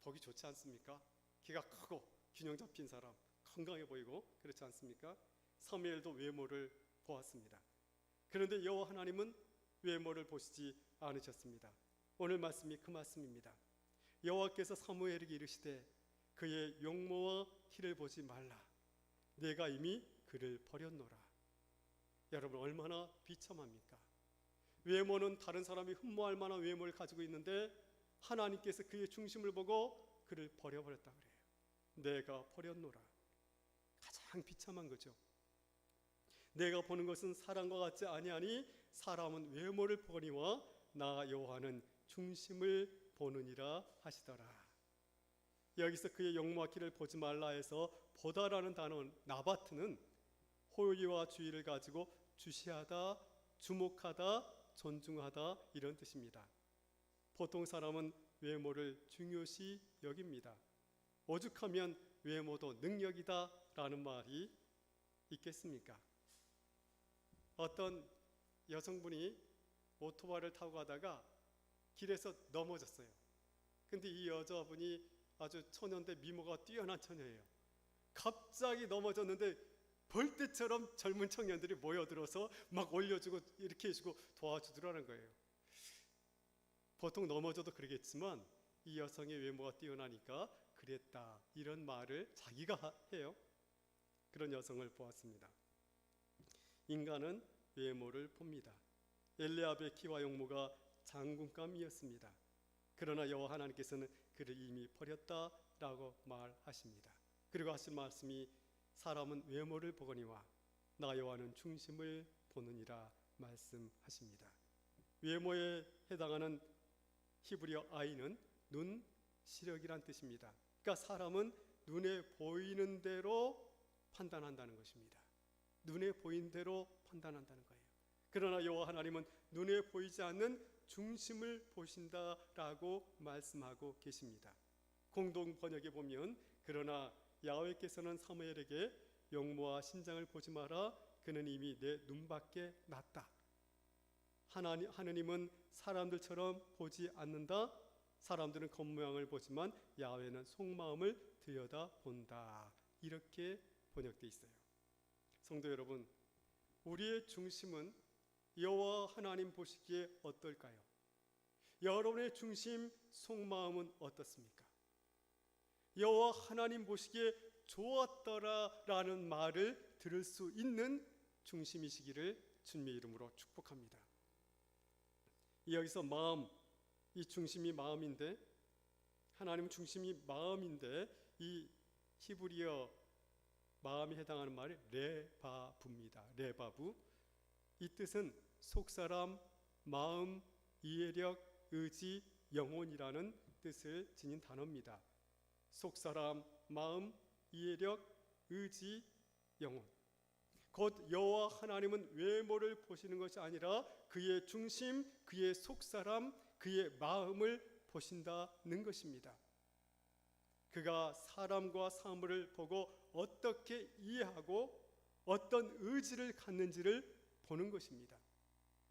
보기 좋지 않습니까? 키가 크고 균형 잡힌 사람, 건강해 보이고 그렇지 않습니까? 사무엘도 외모를 보았습니다. 그런데 여호와 하나님은 외모를 보시지 않으셨습니다. 오늘 말씀이 그 말씀입니다. 여호와께서 사무엘에게 이르시되 그의 용모와 키를 보지 말라. 내가 이미 그를 버렸노라. 여러분, 얼마나 비참합니까? 외모는 다른 사람이 흠모할 만한 외모를 가지고 있는데 하나님께서 그의 중심을 보고 그를 버려버렸다 그래요. 내가 버렸노라. 가장 비참한 거죠. 내가 보는 것은 사람과 같지 아니하니 사람은 외모를 보거니와 나 여호와는 중심을 보느니라 하시더라. 여기서 그의 용모와 키를 보지 말라 해서 보다라는 단어 나바트는 호의와 주의를 가지고 주시하다, 주목하다, 존중하다 이런 뜻입니다. 보통 사람은 외모를 중요시 여깁니다. 오죽하면 외모도 능력이다 라는 말이 있겠습니까? 어떤 여성분이 오토바이를 타고 가다가 길에서 넘어졌어요. 근데 이 여자분이 아주 처녀인데 미모가 뛰어난 처녀예요. 갑자기 넘어졌는데 벌떼처럼 젊은 청년들이 모여들어서 막 올려주고 이렇게 해주고 도와주더라는 거예요. 보통 넘어져도 그러겠지만 이 여성의 외모가 뛰어나니까 그랬다 이런 말을 자기가 해요. 그런 여성을 보았습니다. 인간은 외모를 봅니다. 엘리압의 키와 용모가 장군감이었습니다. 그러나 여호와 하나님께서는 그를 이미 버렸다라고 말하십니다. 그리고 하신 말씀이 사람은 외모를 보거니와 나 여호와는 중심을 보느니라 말씀하십니다. 외모에 해당하는 히브리어 아이는 눈, 시력이란 뜻입니다. 그러니까 사람은 눈에 보이는 대로 판단한다는 것입니다. 눈에 보이는 대로 판단한다는 거예요. 그러나 여호와 하나님은 눈에 보이지 않는 중심을 보신다라고 말씀하고 계십니다. 공동 번역에 보면 그러나 야훼께서는 사무엘에게 용모와 신장을 보지 마라. 그는 이미 내 눈밖에 났다. 하느님은 사람들처럼 보지 않는다. 사람들은 겉모양을 보지만 야훼는 속마음을 들여다본다. 이렇게 번역되어 있어요. 성도 여러분, 우리의 중심은 여호와 하나님 보시기에 어떨까요? 여러분의 중심, 속마음은 어떻습니까? 여호와 하나님 보시기에 좋았더라라는 말을 들을 수 있는 중심이시기를 주님의 이름으로 축복합니다. 여기서 마음, 이 중심이 마음인데 하나님 중심이 마음인데 이 히브리어 마음이 해당하는 말이 레바부입니다. 레바부. 이 뜻은 속사람, 마음, 이해력, 의지, 영혼이라는 뜻을 지닌 단어입니다. 속사람, 마음, 이해력, 의지, 영혼. 곧 여호와 하나님은 외모를 보시는 것이 아니라 그의 중심, 그의 속사람, 그의 마음을 보신다는 것입니다. 그가 사람과 사물을 보고 어떻게 이해하고 어떤 의지를 갖는지를 보는 것입니다.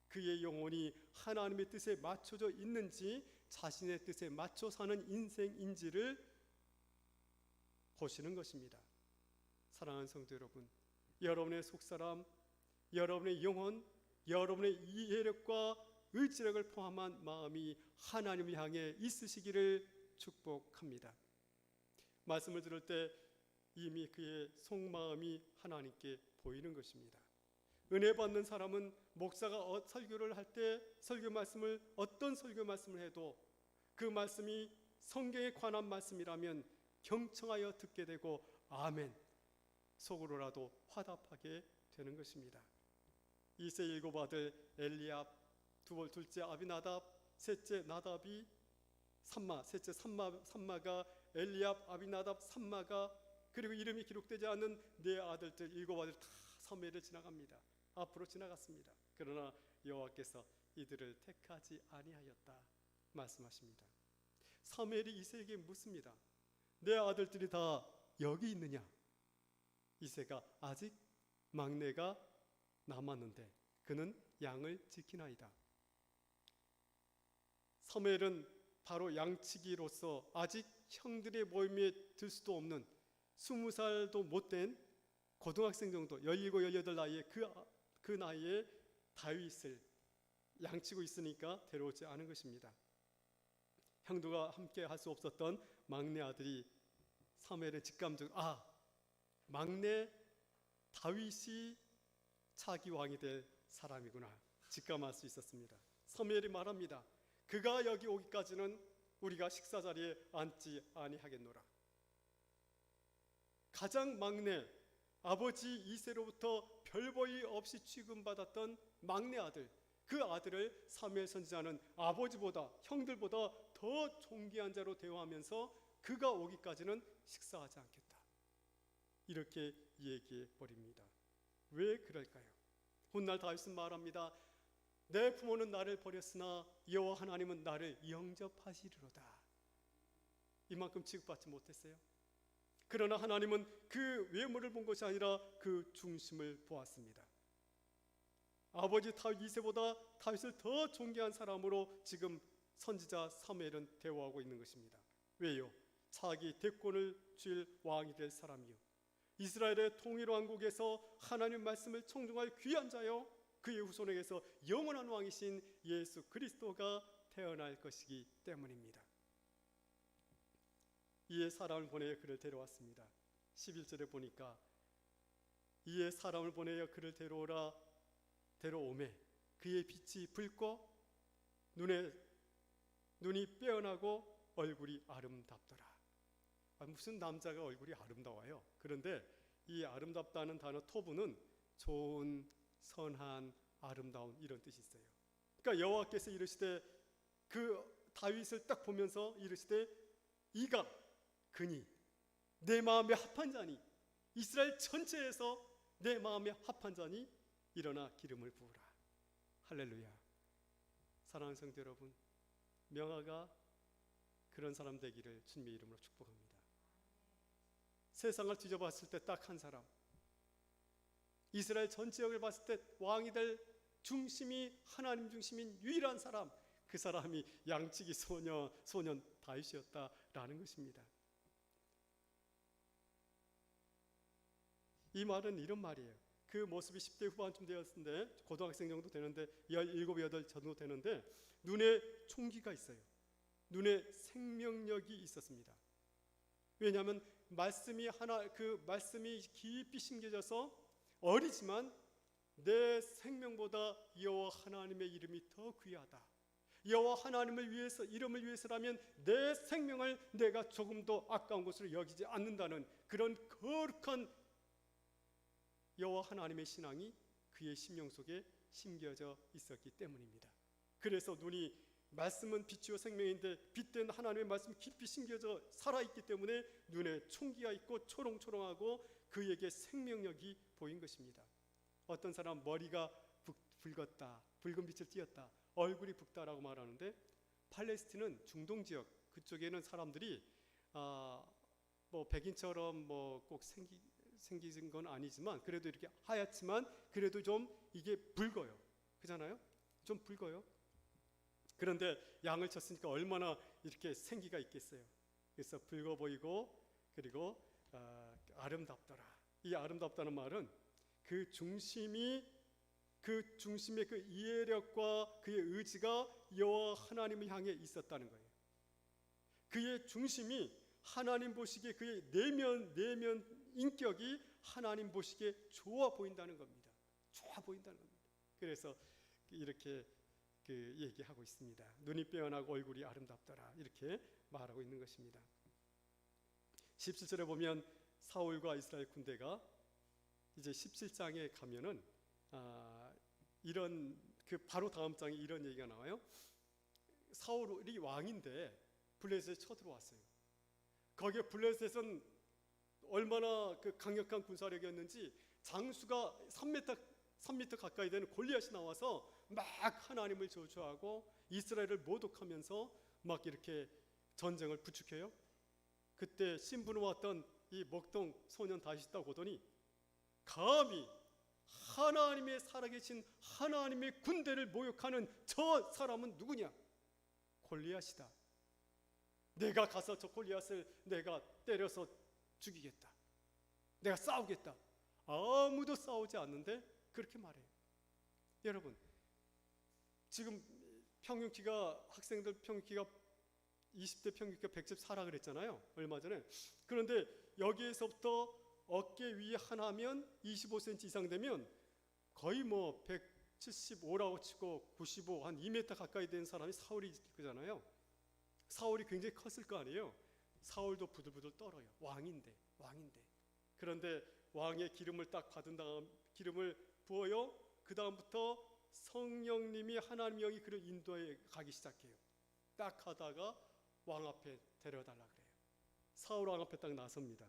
그의 영혼이 하나님의 뜻에 맞춰져 있는지 자신의 뜻에 맞춰 사는 인생인지를 보시는 것입니다. 사랑하는 성도 여러분, 여러분의 속사람, 여러분의 영혼, 여러분의 이해력과 의지력을 포함한 마음이 하나님을 향해 있으시기를 축복합니다. 말씀을 들을 때 이미 그의 속마음이 하나님께 보이는 것입니다. 은혜 받는 사람은 목사가 설교를 할 때 설교 말씀을 어떤 설교 말씀을 해도 그 말씀이 성경에 관한 말씀이라면 경청하여 듣게 되고 아멘 속으로라도 화답하게 되는 것입니다. 이세 일곱 아들 엘리압, 둘째 아비나답, 셋째 나답이 셋째 삼마가 엘리압, 아비나답, 삼마가 그리고 이름이 기록되지 않는 네 아들들 일곱 아들 다 사무엘을 지나갑니다. 앞으로 지나갔습니다. 그러나 여호와께서 이들을 택하지 아니하였다 말씀하십니다. 사무엘이 이새에게 묻습니다. 내 아들들이 다 여기 있느냐? 이새가 아직 막내가 남았는데 그는 양을 지키나이다. 사무엘은 바로 양치기로서 아직 형들의 모임에 들 수도 없는 20살도 못된 고등학생 정도 17, 18 나이에 그 나이에 다윗을 양치고 있으니까 데려오지 않은 것입니다. 형들과 함께 할 수 없었던 막내 아들이 사무엘의 직감적으로 막내 다윗이 차기 왕이 될 사람이구나 직감할 수 있었습니다. 사무엘이 말합니다. 그가 여기 오기까지는 우리가 식사 자리에 앉지 아니하겠노라. 가장 막내 아버지 이새로부터 별 볼 없이 취급받았던 막내 아들, 그 아들을 사무엘 선지자는 아버지보다 형들보다 더 존귀한 자로 대우하면서 그가 오기까지는 식사하지 않겠다 이렇게 얘기해 버립니다. 왜 그럴까요? 훗날 다윗은 말합니다. 내 부모는 나를 버렸으나 여호와 하나님은 나를 영접하시리로다. 이만큼 취급받지 못했어요. 그러나 하나님은 그 외모를 본 것이 아니라 그 중심을 보았습니다. 아버지 다윗 이새보다 다윗을 더 존귀한 사람으로 지금 선지자 사무엘은 대우하고 있는 것입니다. 왜요? 자기 대권을 줄 왕이 될 사람이요, 이스라엘의 통일 왕국에서 하나님 말씀을 청중할 귀한 자요, 그의 후손에게서 영원한 왕이신 예수 그리스도가 태어날 것이기 때문입니다. 이에 사람을 보내어 그를 데려왔습니다. 11절에 보니까 이에 사람을 보내어 그를 데려오매 그의 빛이 붉고 눈이 빼어나고 얼굴이 아름답더라. 무슨 남자가 얼굴이 아름다워요? 그런데 이 아름답다는 단어 토부는 좋은, 선한, 아름다운 이런 뜻이 있어요. 그러니까 여호와께서 이르시되 그 다윗을 딱 보면서 이르시되 이가 그니 내 마음에 합한 자니, 이스라엘 전체에서 내 마음에 합한 자니 일어나 기름을 부으라. 할렐루야. 사랑하는 성도 여러분, 명아가 그런 사람 되기를 주님의 이름으로 축복합니다. 세상을 뒤져봤을 때 딱 한 사람, 이스라엘 전체역을 봤을 때 왕이 될 중심이 하나님 중심인 유일한 사람, 그 사람이 양치기 소년 다윗이었다라는 것입니다. 이 말은 이런 말이에요. 그 모습이 10대 후반쯤 되었는데, 고등학생 정도 되는데, 17, 8 정도 되는데 눈에 총기가 있어요. 눈에 생명력이 있었습니다. 왜냐하면 말씀이 깊이 심겨져서 어리지만 내 생명보다 여호와 하나님의 이름이 더 귀하다. 여호와 하나님을 위해서, 이름을 위해서라면 내 생명을 내가 조금도 아까운 것으로 여기지 않는다는 그런 거룩한 여호와 하나님의 신앙이 그의 심령 속에 심겨져 있었기 때문입니다. 그래서 말씀은 빛이요 생명인데 빛된 하나님의 말씀이 깊이 심겨져 살아있기 때문에 눈에 총기가 있고 초롱초롱하고 그에게 생명력이 보인 것입니다. 어떤 사람 머리가 붉었다, 붉은 빛을 띠었다, 얼굴이 붉다라고 말하는데, 팔레스틴은 중동 지역 그쪽에는 사람들이 백인처럼 꼭 생기는 건 아니지만 그래도 이렇게 하얗지만 그래도 좀 이게 붉어요. 그잖아요? 좀 붉어요. 그런데 양을 쳤으니까 얼마나 이렇게 생기가 있겠어요. 그래서 붉어 보이고 그리고 아름답더라. 이 아름답다는 말은 그 중심의 그 이해력과 그의 의지가 여호와 하나님을 향해 있었다는 거예요. 그의 중심이 하나님 보시기에 그의 내면 인격이 하나님 보시기에 좋아 보인다는 겁니다. 좋아 보인다는 겁니다. 그래서 이렇게 얘기하고 있습니다. 눈이 빼어나고 얼굴이 아름답더라 이렇게 말하고 있는 것입니다. 17절에 보면 사울과 이스라엘 군대가 이제 17장에 가면은 이런 바로 다음 장에 이런 얘기가 나와요. 사울이 왕인데 블레셋에 쳐들어왔어요. 거기에 블레셋은 얼마나 강력한 군사력이었는지 장수가 3m 가까이 되는 골리앗이 나와서 막 하나님을 저주하고 이스라엘을 모독하면서 막 이렇게 전쟁을 부추겨요. 그때 신분을 왔던 이 먹동 소년 다윗이 있다고 보더니 감히 하나님의 살아계신 하나님의 군대를 모욕하는 저 사람은 누구냐? 골리앗이다. 내가 가서 저 골리앗을 내가 때려서 죽이겠다. 내가 싸우겠다. 아무도 싸우지 않는데 그렇게 말해요. 여러분, 지금 학생들 평균키가 20대 평균키가 114라 그랬잖아요, 얼마 전에. 그런데 여기에서부터 어깨 위 하나면 25cm 이상 되면 거의 뭐 175라고 치고 95, 한 2m 가까이 된 사람이 사울이 거잖아요. 사울이 굉장히 컸을 거 아니에요. 사울도 부들부들 떨어요. 왕인데. 그런데 왕의 기름을 딱 받은 다음 기름을 부어요. 그 다음부터 성령님이 하나님 영이 그를 인도해 가기 시작해요. 딱 가다가 왕 앞에 데려달라 그래요. 사울 왕 앞에 딱 나섭니다.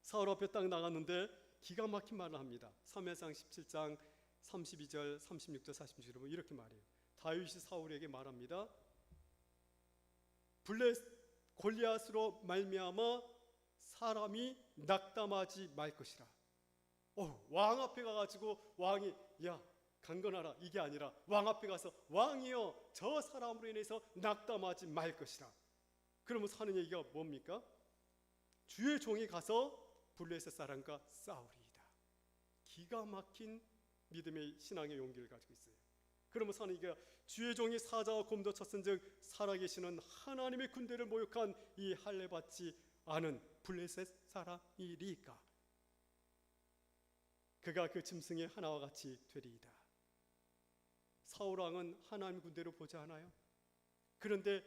사울 앞에 딱 나갔는데 기가 막힌 말을 합니다. 사무엘상 17장 32절, 36절, 46절 보면 이렇게 말해요. 다윗이 사울에게 말합니다. 골리앗으로 말미암아 사람이 낙담하지 말 것이라. 왕 앞에 가가지고 왕이 야 강건하라 이게 아니라 왕 앞에 가서 왕이여 저 사람으로 인해서 낙담하지 말 것이라. 그러면서 하는 얘기가 뭡니까? 주의 종이 가서 블레셋 사람과 싸우리이다. 기가 막힌 믿음의 신앙의 용기를 가지고 있어요. 그러면서 하는 얘기가 주의 종이 사자와 곰도 쳤은즉 살아계시는 하나님의 군대를 모욕한 이 할례 받지 않은 블레셋 사람이리까. 그가 그 짐승의 하나와 같이 되리이다. 사울 왕은 하나님 군대로 보지 않아요. 그런데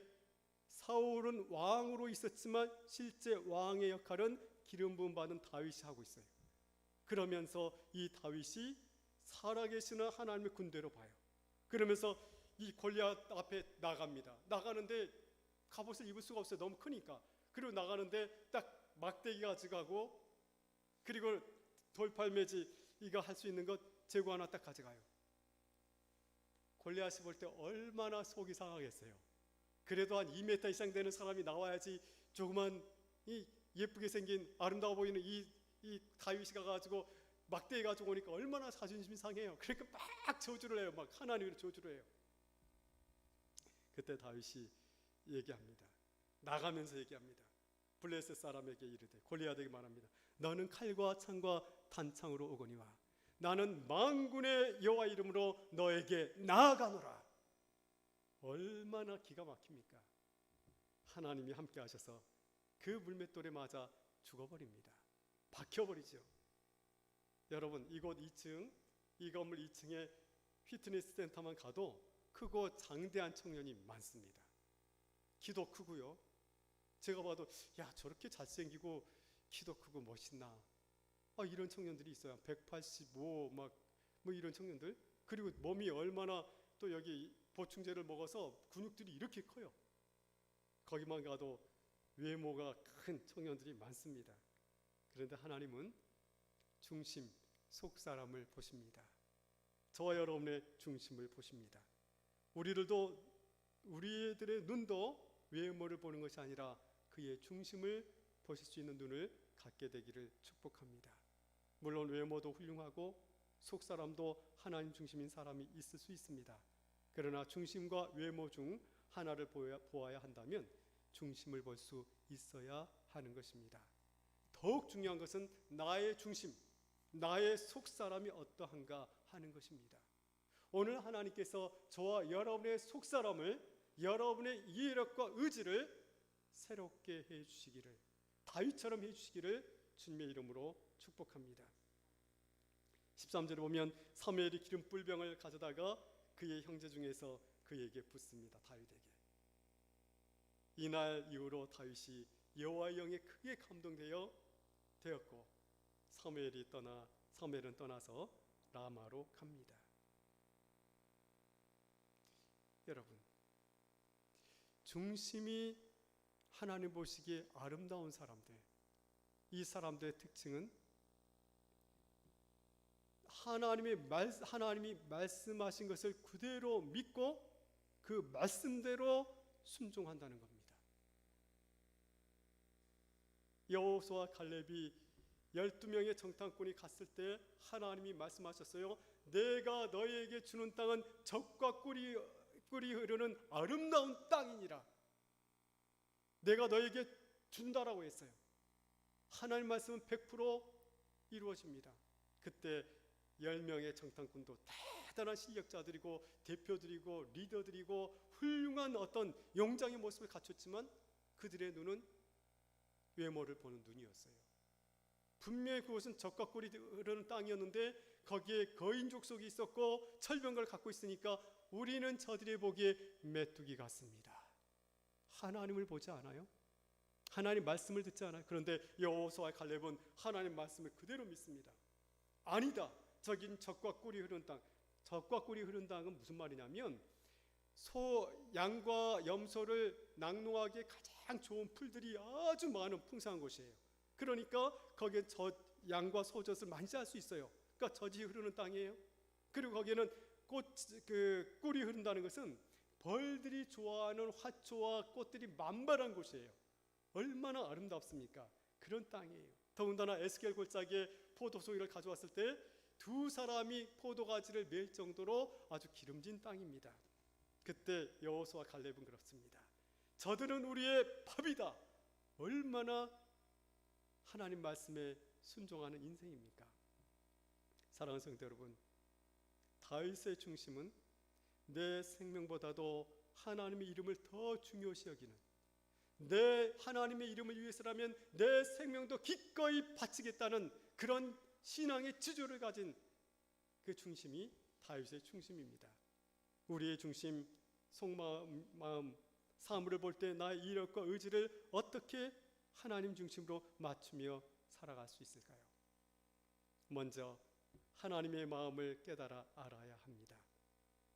사울은 왕으로 있었지만 실제 왕의 역할은 기름 부음 받은 다윗이 하고 있어요. 그러면서 이 다윗이 살아계시는 하나님의 군대로 봐요. 그러면서 이 골리앗 앞에 나갑니다. 나가는데 갑옷을 입을 수가 없어요. 너무 크니까. 그리고 나가는데 딱 막대기 가져가고 그리고 돌팔매지 이거 할 수 있는 것 재고 하나 딱 가져가요. 골리앗이 볼 때 얼마나 속이 상하겠어요. 그래도 한 2m 이상 되는 사람이 나와야지 조그만 이 예쁘게 생긴 아름다워 보이는 이 다윗이 가가지고 막대기 가지고 오니까 얼마나 자존심이 상해요. 그러니까 막 저주를 해요. 막 하나님을 저주를 해요. 그때 다윗이 얘기합니다. 나가면서 얘기합니다. 블레셋 사람에게 이르되 골리앗에게 말합니다. 너는 칼과 창과 단창으로 오거니와 나는 만군의 여호와 이름으로 너에게 나아가노라. 얼마나 기가 막힙니까? 하나님이 함께 하셔서 그 물맷돌에 맞아 죽어버립니다. 박혀버리죠. 여러분 이곳 2층 이 건물 2층에 피트니스 센터만 가도 크고 장대한 청년이 많습니다. 키도 크고요. 제가 봐도 야 저렇게 잘생기고 키도 크고 멋있나 이런 청년들이 있어요. 185 막 뭐 이런 청년들. 그리고 몸이 얼마나 또 여기 보충제를 먹어서 근육들이 이렇게 커요. 거기만 가도 외모가 큰 청년들이 많습니다. 그런데 하나님은 중심, 속사람을 보십니다. 저와 여러분의 중심을 보십니다. 우리들의 눈도 외모를 보는 것이 아니라 그의 중심을 보실 수 있는 눈을 갖게 되기를 축복합니다. 물론 외모도 훌륭하고 속사람도 하나님 중심인 사람이 있을 수 있습니다. 그러나 중심과 외모 중 하나를 보아야 한다면 중심을 볼 수 있어야 하는 것입니다. 더욱 중요한 것은 나의 중심, 나의 속사람이 어떠한가 하는 것입니다. 오늘 하나님께서 저와 여러분의 속사람을, 여러분의 이해력과 의지를 새롭게 해주시기를, 다윗처럼 해주시기를 주님의 이름으로 축복합니다. 13절에 보면 사무엘이 기름 뿔병을 가져다가 그의 형제 중에서 그에게 붓습니다. 다윗에게. 이날 이후로 다윗이 여호와의 영에 크게 감동되었고 사무엘은 떠나서 라마로 갑니다. 여러분, 중심이 하나님 보시기에 아름다운 사람들, 이 사람들의 특징은 하나님이 말씀하신 것을 그대로 믿고 그 말씀대로 순종한다는 겁니다. 여호수아와 갈렙이 12명의 정탐꾼이 갔을 때 하나님이 말씀하셨어요. 내가 너희에게 주는 땅은 젖과 꿀이 흐르는 아름다운 땅이니라. 내가 너희에게 준다라고 했어요. 하나님 말씀은 100% 이루어집니다. 그때 10명의 정탐꾼도 대단한 실력자들이고 대표들이고 리더들이고 훌륭한 어떤 용장의 모습을 갖췄지만 그들의 눈은 외모를 보는 눈이었어요. 분명히 그곳은 적과 꿀이 흐르는 땅이었는데 거기에 거인 족속이 있었고 철병거를 갖고 있으니까 우리는 저들의 보기에 메뚜기 같습니다. 하나님을 보지 않아요? 하나님 말씀을 듣지 않아요? 그런데 여호수아와 갈렙은 하나님 말씀을 그대로 믿습니다. 아니다. 저긴 적과 꿀이 흐르는 땅. 적과 꿀이 흐르는 땅은 무슨 말이냐면 양과 염소를 낙농하기에 가장 좋은 풀들이 아주 많은 풍성한 곳이에요. 그러니까 거기에 양과 소젖을 만지할 수 있어요. 그러니까 젖이 흐르는 땅이에요. 그리고 거기에는 꿀이 흐른다는 것은 벌들이 좋아하는 화초와 꽃들이 만발한 곳이에요. 얼마나 아름답습니까? 그런 땅이에요. 더군다나 에스겔 골짜기에 포도송이를 가져왔을 때 두 사람이 포도가지를 맬 정도로 아주 기름진 땅입니다. 그때 여호수아 갈렙은 그렇습니다. 저들은 우리의 밥이다. 얼마나 하나님 말씀에 순종하는 인생입니까? 사랑하는 성도 여러분, 다윗의 중심은 내 생명보다도 하나님의 이름을 더 중요시 여기는, 내 하나님의 이름을 위해서라면 내 생명도 기꺼이 바치겠다는 그런 신앙의 지조를 가진 그 중심이 다윗의 중심입니다. 우리의 중심, 속마음, 사물을 볼 때 나의 이력과 의지를 어떻게 하나님 중심으로 맞추며 살아갈 수 있을까요? 먼저 하나님의 마음을 깨달아 알아야 합니다.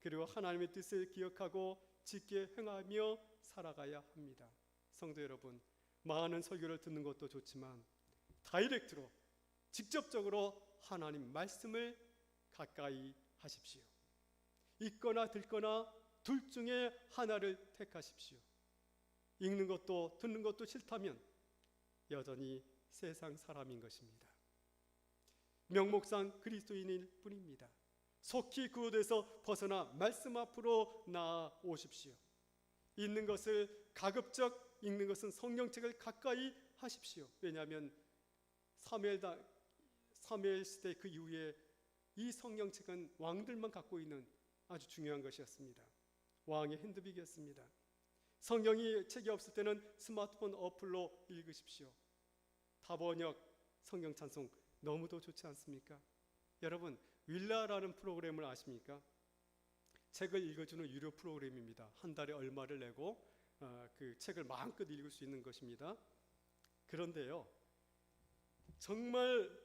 그리고 하나님의 뜻을 기억하고 지켜 행하며 살아가야 합니다. 성도 여러분, 많은 설교를 듣는 것도 좋지만 다이렉트로 직접적으로 하나님 말씀을 가까이 하십시오. 읽거나 듣거나 둘 중에 하나를 택하십시오. 읽는 것도 듣는 것도 싫다면 여전히 세상 사람인 것입니다. 명목상 그리스도인일 뿐입니다. 속히 그곳에서 벗어나 말씀 앞으로 나아오십시오. 읽는 것을 가급적 읽는 것은 성경책을 가까이 하십시오. 왜냐하면 사무엘 시대 그 이후에 이 성경책은 왕들만 갖고 있는 아주 중요한 것이었습니다. 왕의 핸드백이었습니다. 성경이 책이 없을 때는 스마트폰 어플로 읽으십시오. 다번역 성경 찬송 너무도 좋지 않습니까? 여러분, 윌라라는 프로그램을 아십니까? 책을 읽어주는 유료 프로그램입니다. 한 달에 얼마를 내고 그 책을 마음껏 읽을 수 있는 것입니다. 그런데요, 정말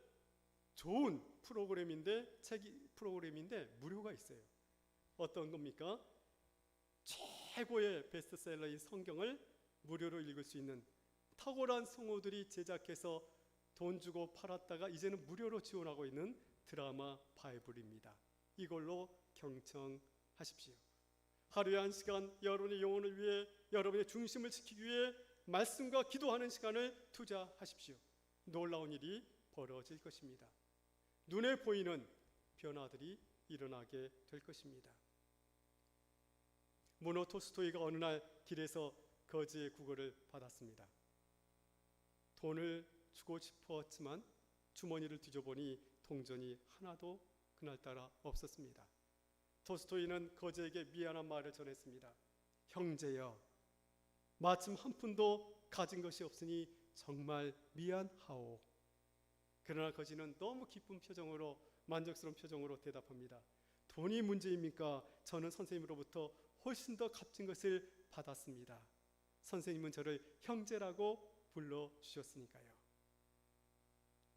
좋은 프로그램인데 무료가 있어요. 어떤 겁니까? 최고의 베스트셀러인 성경을 무료로 읽을 수 있는 탁월한 성우들이 제작해서 돈 주고 팔았다가 이제는 무료로 지원하고 있는 드라마 바이블입니다. 이걸로 경청하십시오. 하루에 1시간 여러분의 영혼을 위해, 여러분의 중심을 지키기 위해 말씀과 기도하는 시간을 투자하십시오. 놀라운 일이 벌어질 것입니다. 눈에 보이는 변화들이 일어나게 될 것입니다. 무노 토스토이가 어느 날 길에서 거지의 구걸을 받았습니다. 돈을 주고 싶었지만 주머니를 뒤져보니 동전이 하나도 그날따라 없었습니다. 토스토이는 거지에게 미안한 말을 전했습니다. 형제여, 마침 한 푼도 가진 것이 없으니 정말 미안하오. 그러나 거지는 너무 기쁜 표정으로, 만족스러운 표정으로 대답합니다. 돈이 문제입니까? 저는 선생님으로부터 훨씬 더 값진 것을 받았습니다. 선생님은 저를 형제라고 불러주셨으니까요.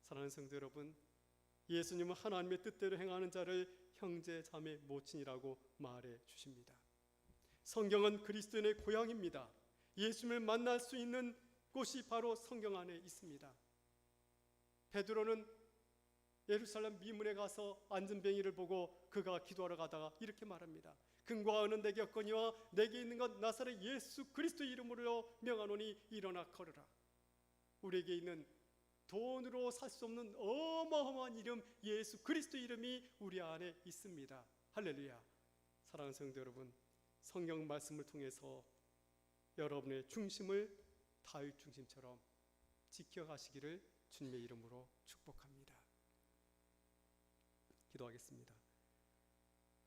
사랑하는 성도 여러분, 예수님은 하나님의 뜻대로 행하는 자를 형제, 자매, 모친이라고 말해 주십니다. 성경은 그리스도인의 고향입니다. 예수님을 만날 수 있는 곳이 바로 성경 안에 있습니다. 베드로는 예루살렘 미문에 가서 안전뱅이를 보고 그가 기도하러 가다가 이렇게 말합니다. 금과 은은 내게 없거니와 내게 있는 것 나사렛 예수 그리스도 이름으로 명하노니 일어나 걸으라. 우리에게 있는 돈으로 살 수 없는 어마어마한 이름, 예수 그리스도 이름이 우리 안에 있습니다. 할렐루야. 사랑하는 성도 여러분, 성경 말씀을 통해서 여러분의 중심을 다윗 중심처럼 지켜가시기를 주님의 이름으로 축복합니다. 기도하겠습니다.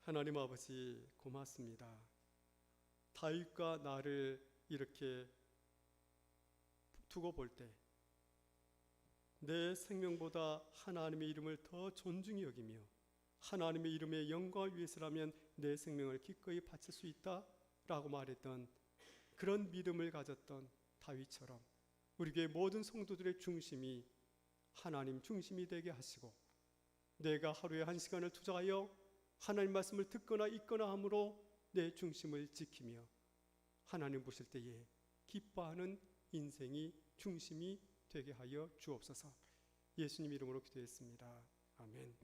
하나님 아버지 고맙습니다. 다윗과 나를 이렇게 두고 볼 때 내 생명보다 하나님의 이름을 더 존중히 여기며 하나님의 이름의 영광을 위해서라면 내 생명을 기꺼이 바칠 수 있다라고 말했던 그런 믿음을 가졌던 다윗처럼 우리 교회 모든 성도들의 중심이 하나님 중심이 되게 하시고 내가 하루에 1시간을 투자하여 하나님 말씀을 듣거나 읽거나 함으로 내 중심을 지키며 하나님 보실 때에 기뻐하는 인생이 중심이 되게 하여 주옵소서. 예수님 이름으로 기도했습니다. 아멘.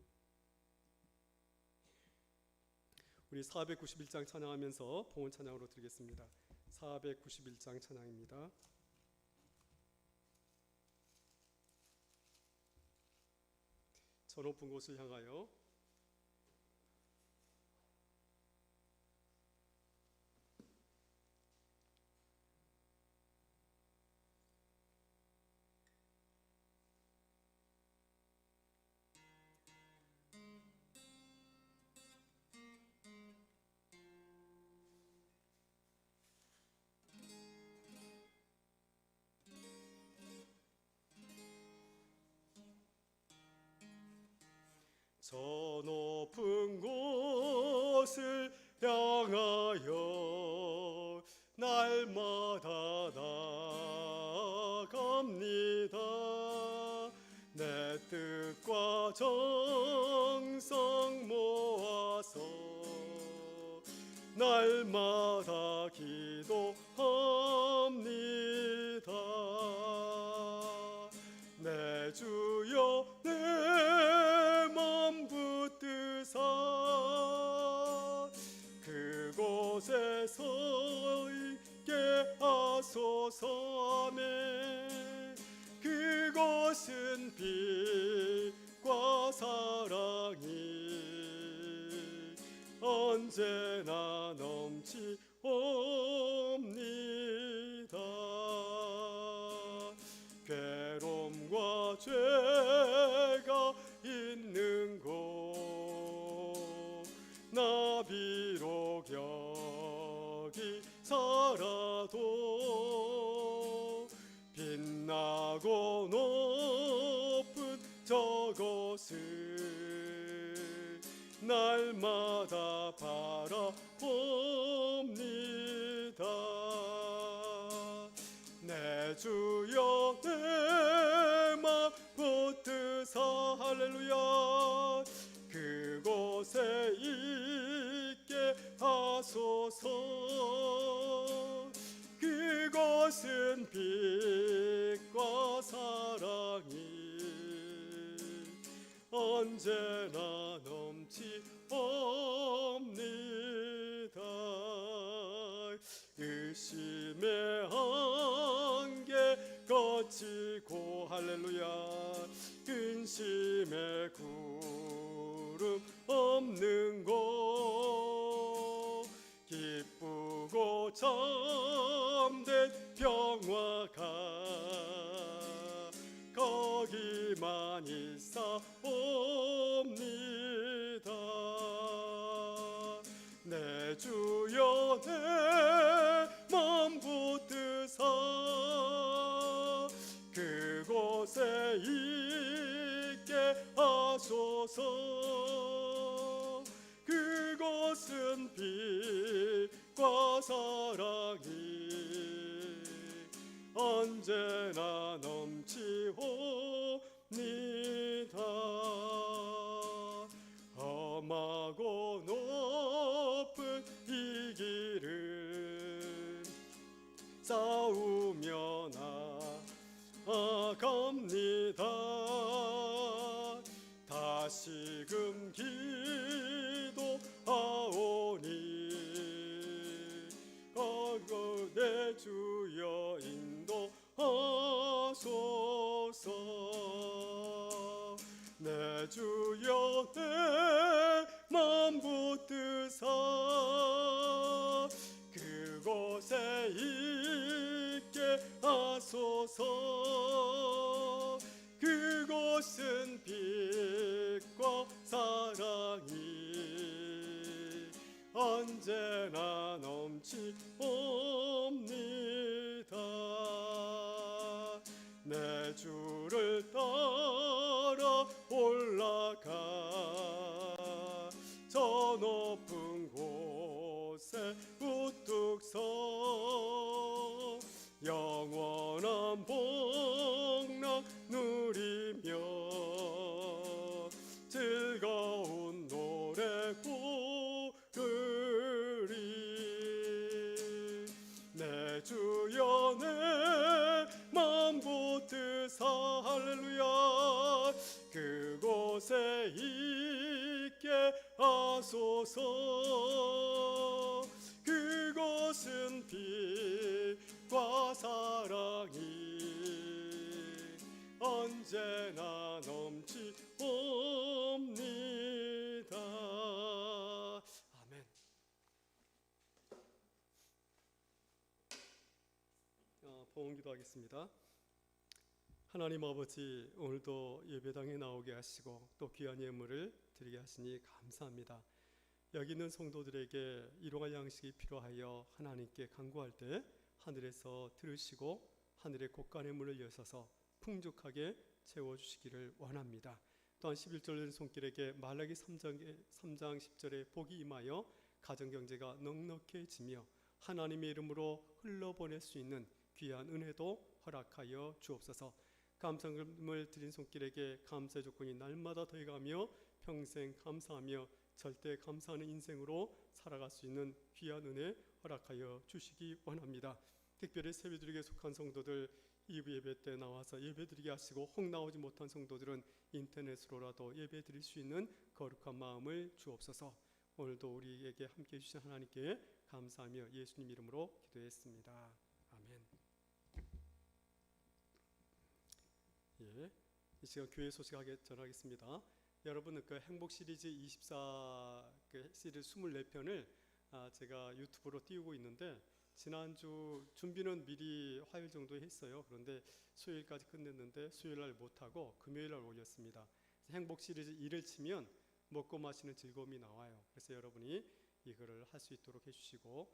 우리 491장 찬양하면서 봉헌 찬양으로 드리겠습니다. 491장 찬양입니다. 저 높은 곳을 향하여 저 높은 곳을 향하여 날마다 나아갑니다. 내 뜻과 정성 모아서 날마다 기도합니다. 내 주여 내 맘 붙드사 그곳에 서 있게 하소서. 아멘. 그곳은 빛과 사랑이 언제나 넘치옵니다. 괴로움과 죄가 있는 곳 나 비록 여기 살아도 빛나고 높은 저곳을 날마다 바라봅니다. 내 주여 내 맘 붙드사 할렐루야 그곳에 있게 하소서. 그곳은 빛과 사랑이 언제나 넘치옵니다. 의심의 한계 거치고 할렐루야 근심의 구름 없는 곳 기쁘고 참된 평화가 거기만 있사옵니다. 내 주여 내 맘 붙드사 그곳에 있게 하소서. 그곳은 빛과 사랑이 언제나 넘치옵니다. 험하고 높은 이 길을 싸우며 나아갑니다. 다시금 기도하오니 내 주여 인도하소서. 내 주여 내 맘 붙드사 그곳에 있게 하소서. 그곳은 빛과 사랑이 언제나 넘치옵니다. 내 주를 따라 올라가 저 높은 곳에 우뚝 서 영원한 복락 누리며 즐거운 노래 부르리. 내 주여 내 맘 붙드사 할렐루야 그곳에 있게 하소서. 그곳은 빛과 사랑이 언제나 넘치옵니다. 아멘. 봉헌 기도하겠습니다. 하나님 아버지, 오늘도 예배당에 나오게 하시고 또 귀한 예물을 드리게 하시니 감사합니다. 여기 있는 성도들에게 일용할 양식이 필요하여 하나님께 간구할 때 하늘에서 들으시고 하늘의 곳간의 문을 여셔서 풍족하게 채워주시기를 원합니다. 또한 11절 된 손길에게 말라기 3장 10절에 복이 임하여 가정경제가 넉넉해지며 하나님의 이름으로 흘러보낼 수 있는 귀한 은혜도 허락하여 주옵소서. 감사금을 드린 손길에게 감사의 조건이 날마다 더해가며 평생 감사하며 절대 감사하는 인생으로 살아갈 수 있는 귀한 은혜 허락하여 주시기 원합니다. 특별히 세배드리기에 속한 성도들 2부 예배 때 나와서 예배드리게 하시고 혹 나오지 못한 성도들은 인터넷으로라도 예배드릴 수 있는 거룩한 마음을 주옵소서. 오늘도 우리에게 함께해 주신 하나님께 감사하며 예수님 이름으로 기도했습니다. 아멘. 이 시간 교회 소식 전하겠습니다. 여러분 그 행복 시리즈 24 시리즈 24편을 제가 유튜브로 띄우고 있는데 지난주 준비는 미리 화요일 정도에 했어요. 그런데 수요일까지 끝냈는데 수요일날 못하고 금요일날 올렸습니다. 행복 시리즈 1을 치면 먹고 마시는 즐거움이 나와요. 그래서 여러분이 이거를 할 수 있도록 해주시고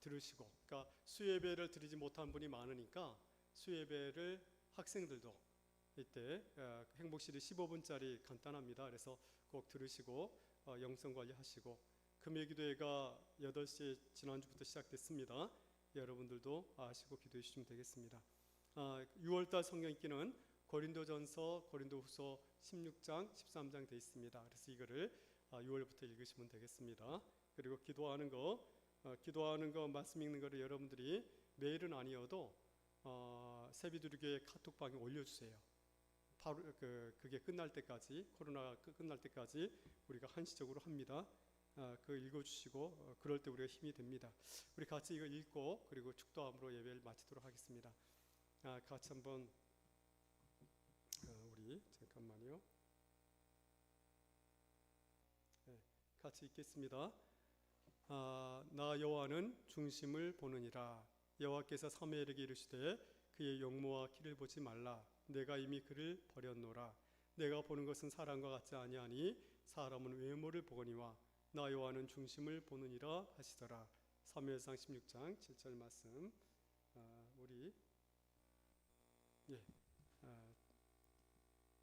들으시고, 그러니까 수예배를 드리지 못한 분이 많으니까 수예배를 학생들도 이때 행복 시리즈 15분짜리 간단합니다. 그래서 꼭 들으시고 영성 관리하시고, 금요 기도회가 8시에 지난주부터 시작됐습니다. 여러분들도 아시고 기도해 주시면 되겠습니다. 6월달 성경 읽기는 고린도전서, 고린도후서 16장, 13장 되어 있습니다. 그래서 이거를 6월부터 읽으시면 되겠습니다. 그리고 기도하는 거 말씀 읽는 거를 여러분들이 매일은 아니어도 세비두리교회 카톡방에 올려주세요. 바로 그게 끝날 때까지, 코로나가 끝날 때까지 우리가 한시적으로 합니다. 그거 읽어주시고 그럴 때 우리가 힘이 됩니다. 우리 같이 이거 읽고 그리고 축도함으로 예배를 마치도록 하겠습니다. 같이 한번 우리 잠깐만요. 같이 읽겠습니다. 나 여호와는 중심을 보느니라. 여호와께서 사무엘에게 이르시되 그의 용모와 키를 보지 말라. 내가 이미 그를 버렸노라. 내가 보는 것은 사람과 같지 아니하니 사람은 외모를 보거니와 나 여호와는 중심을 보느니라 하시더라. 사무엘상 16장 7절 말씀 우리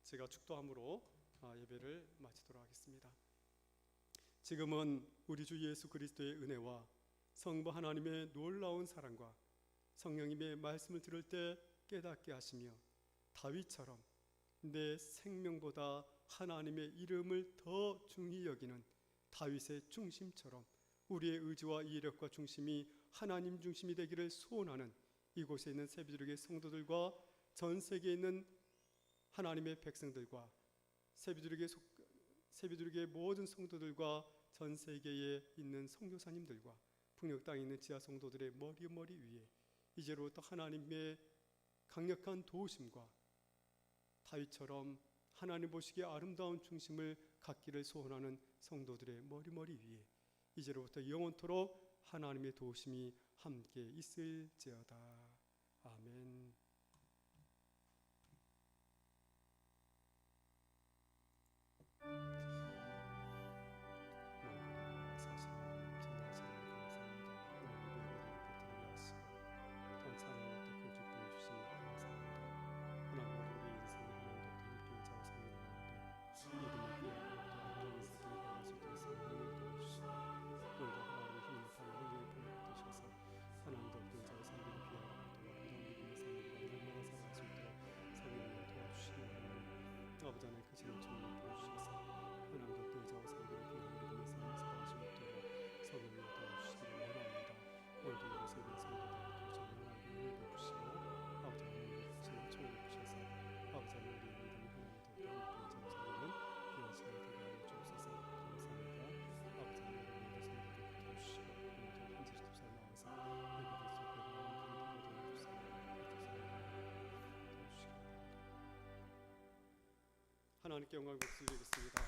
제가 축도함으로 예배를 마치도록 하겠습니다. 지금은 우리 주 예수 그리스도의 은혜와 성부 하나님의 놀라운 사랑과 성령님의 말씀을 들을 때 깨닫게 하시며 다윗처럼 내 생명보다 하나님의 이름을 더 중히 여기는 다윗의 중심처럼 우리의 의지와 이해력과 중심이 하나님 중심이 되기를 소원하는 이곳에 있는 세비두리교회 성도들과 전 세계에 있는 하나님의 백성들과 세비두리교회 모든 성도들과 전 세계에 있는 선교사님들과 북녘 땅에 있는 지하 성도들의 머리 위에 이제로부터 하나님의 강력한 도우심과 다윗처럼 하나님 보시기에 아름다운 중심을 갖기를 소원하는 성도들의 머리 위에 이제로부터 영원토록 하나님의 도우심이 함께 있을지어다. 아멘. 사실 하나님께 영광 목소리 드리겠습니다.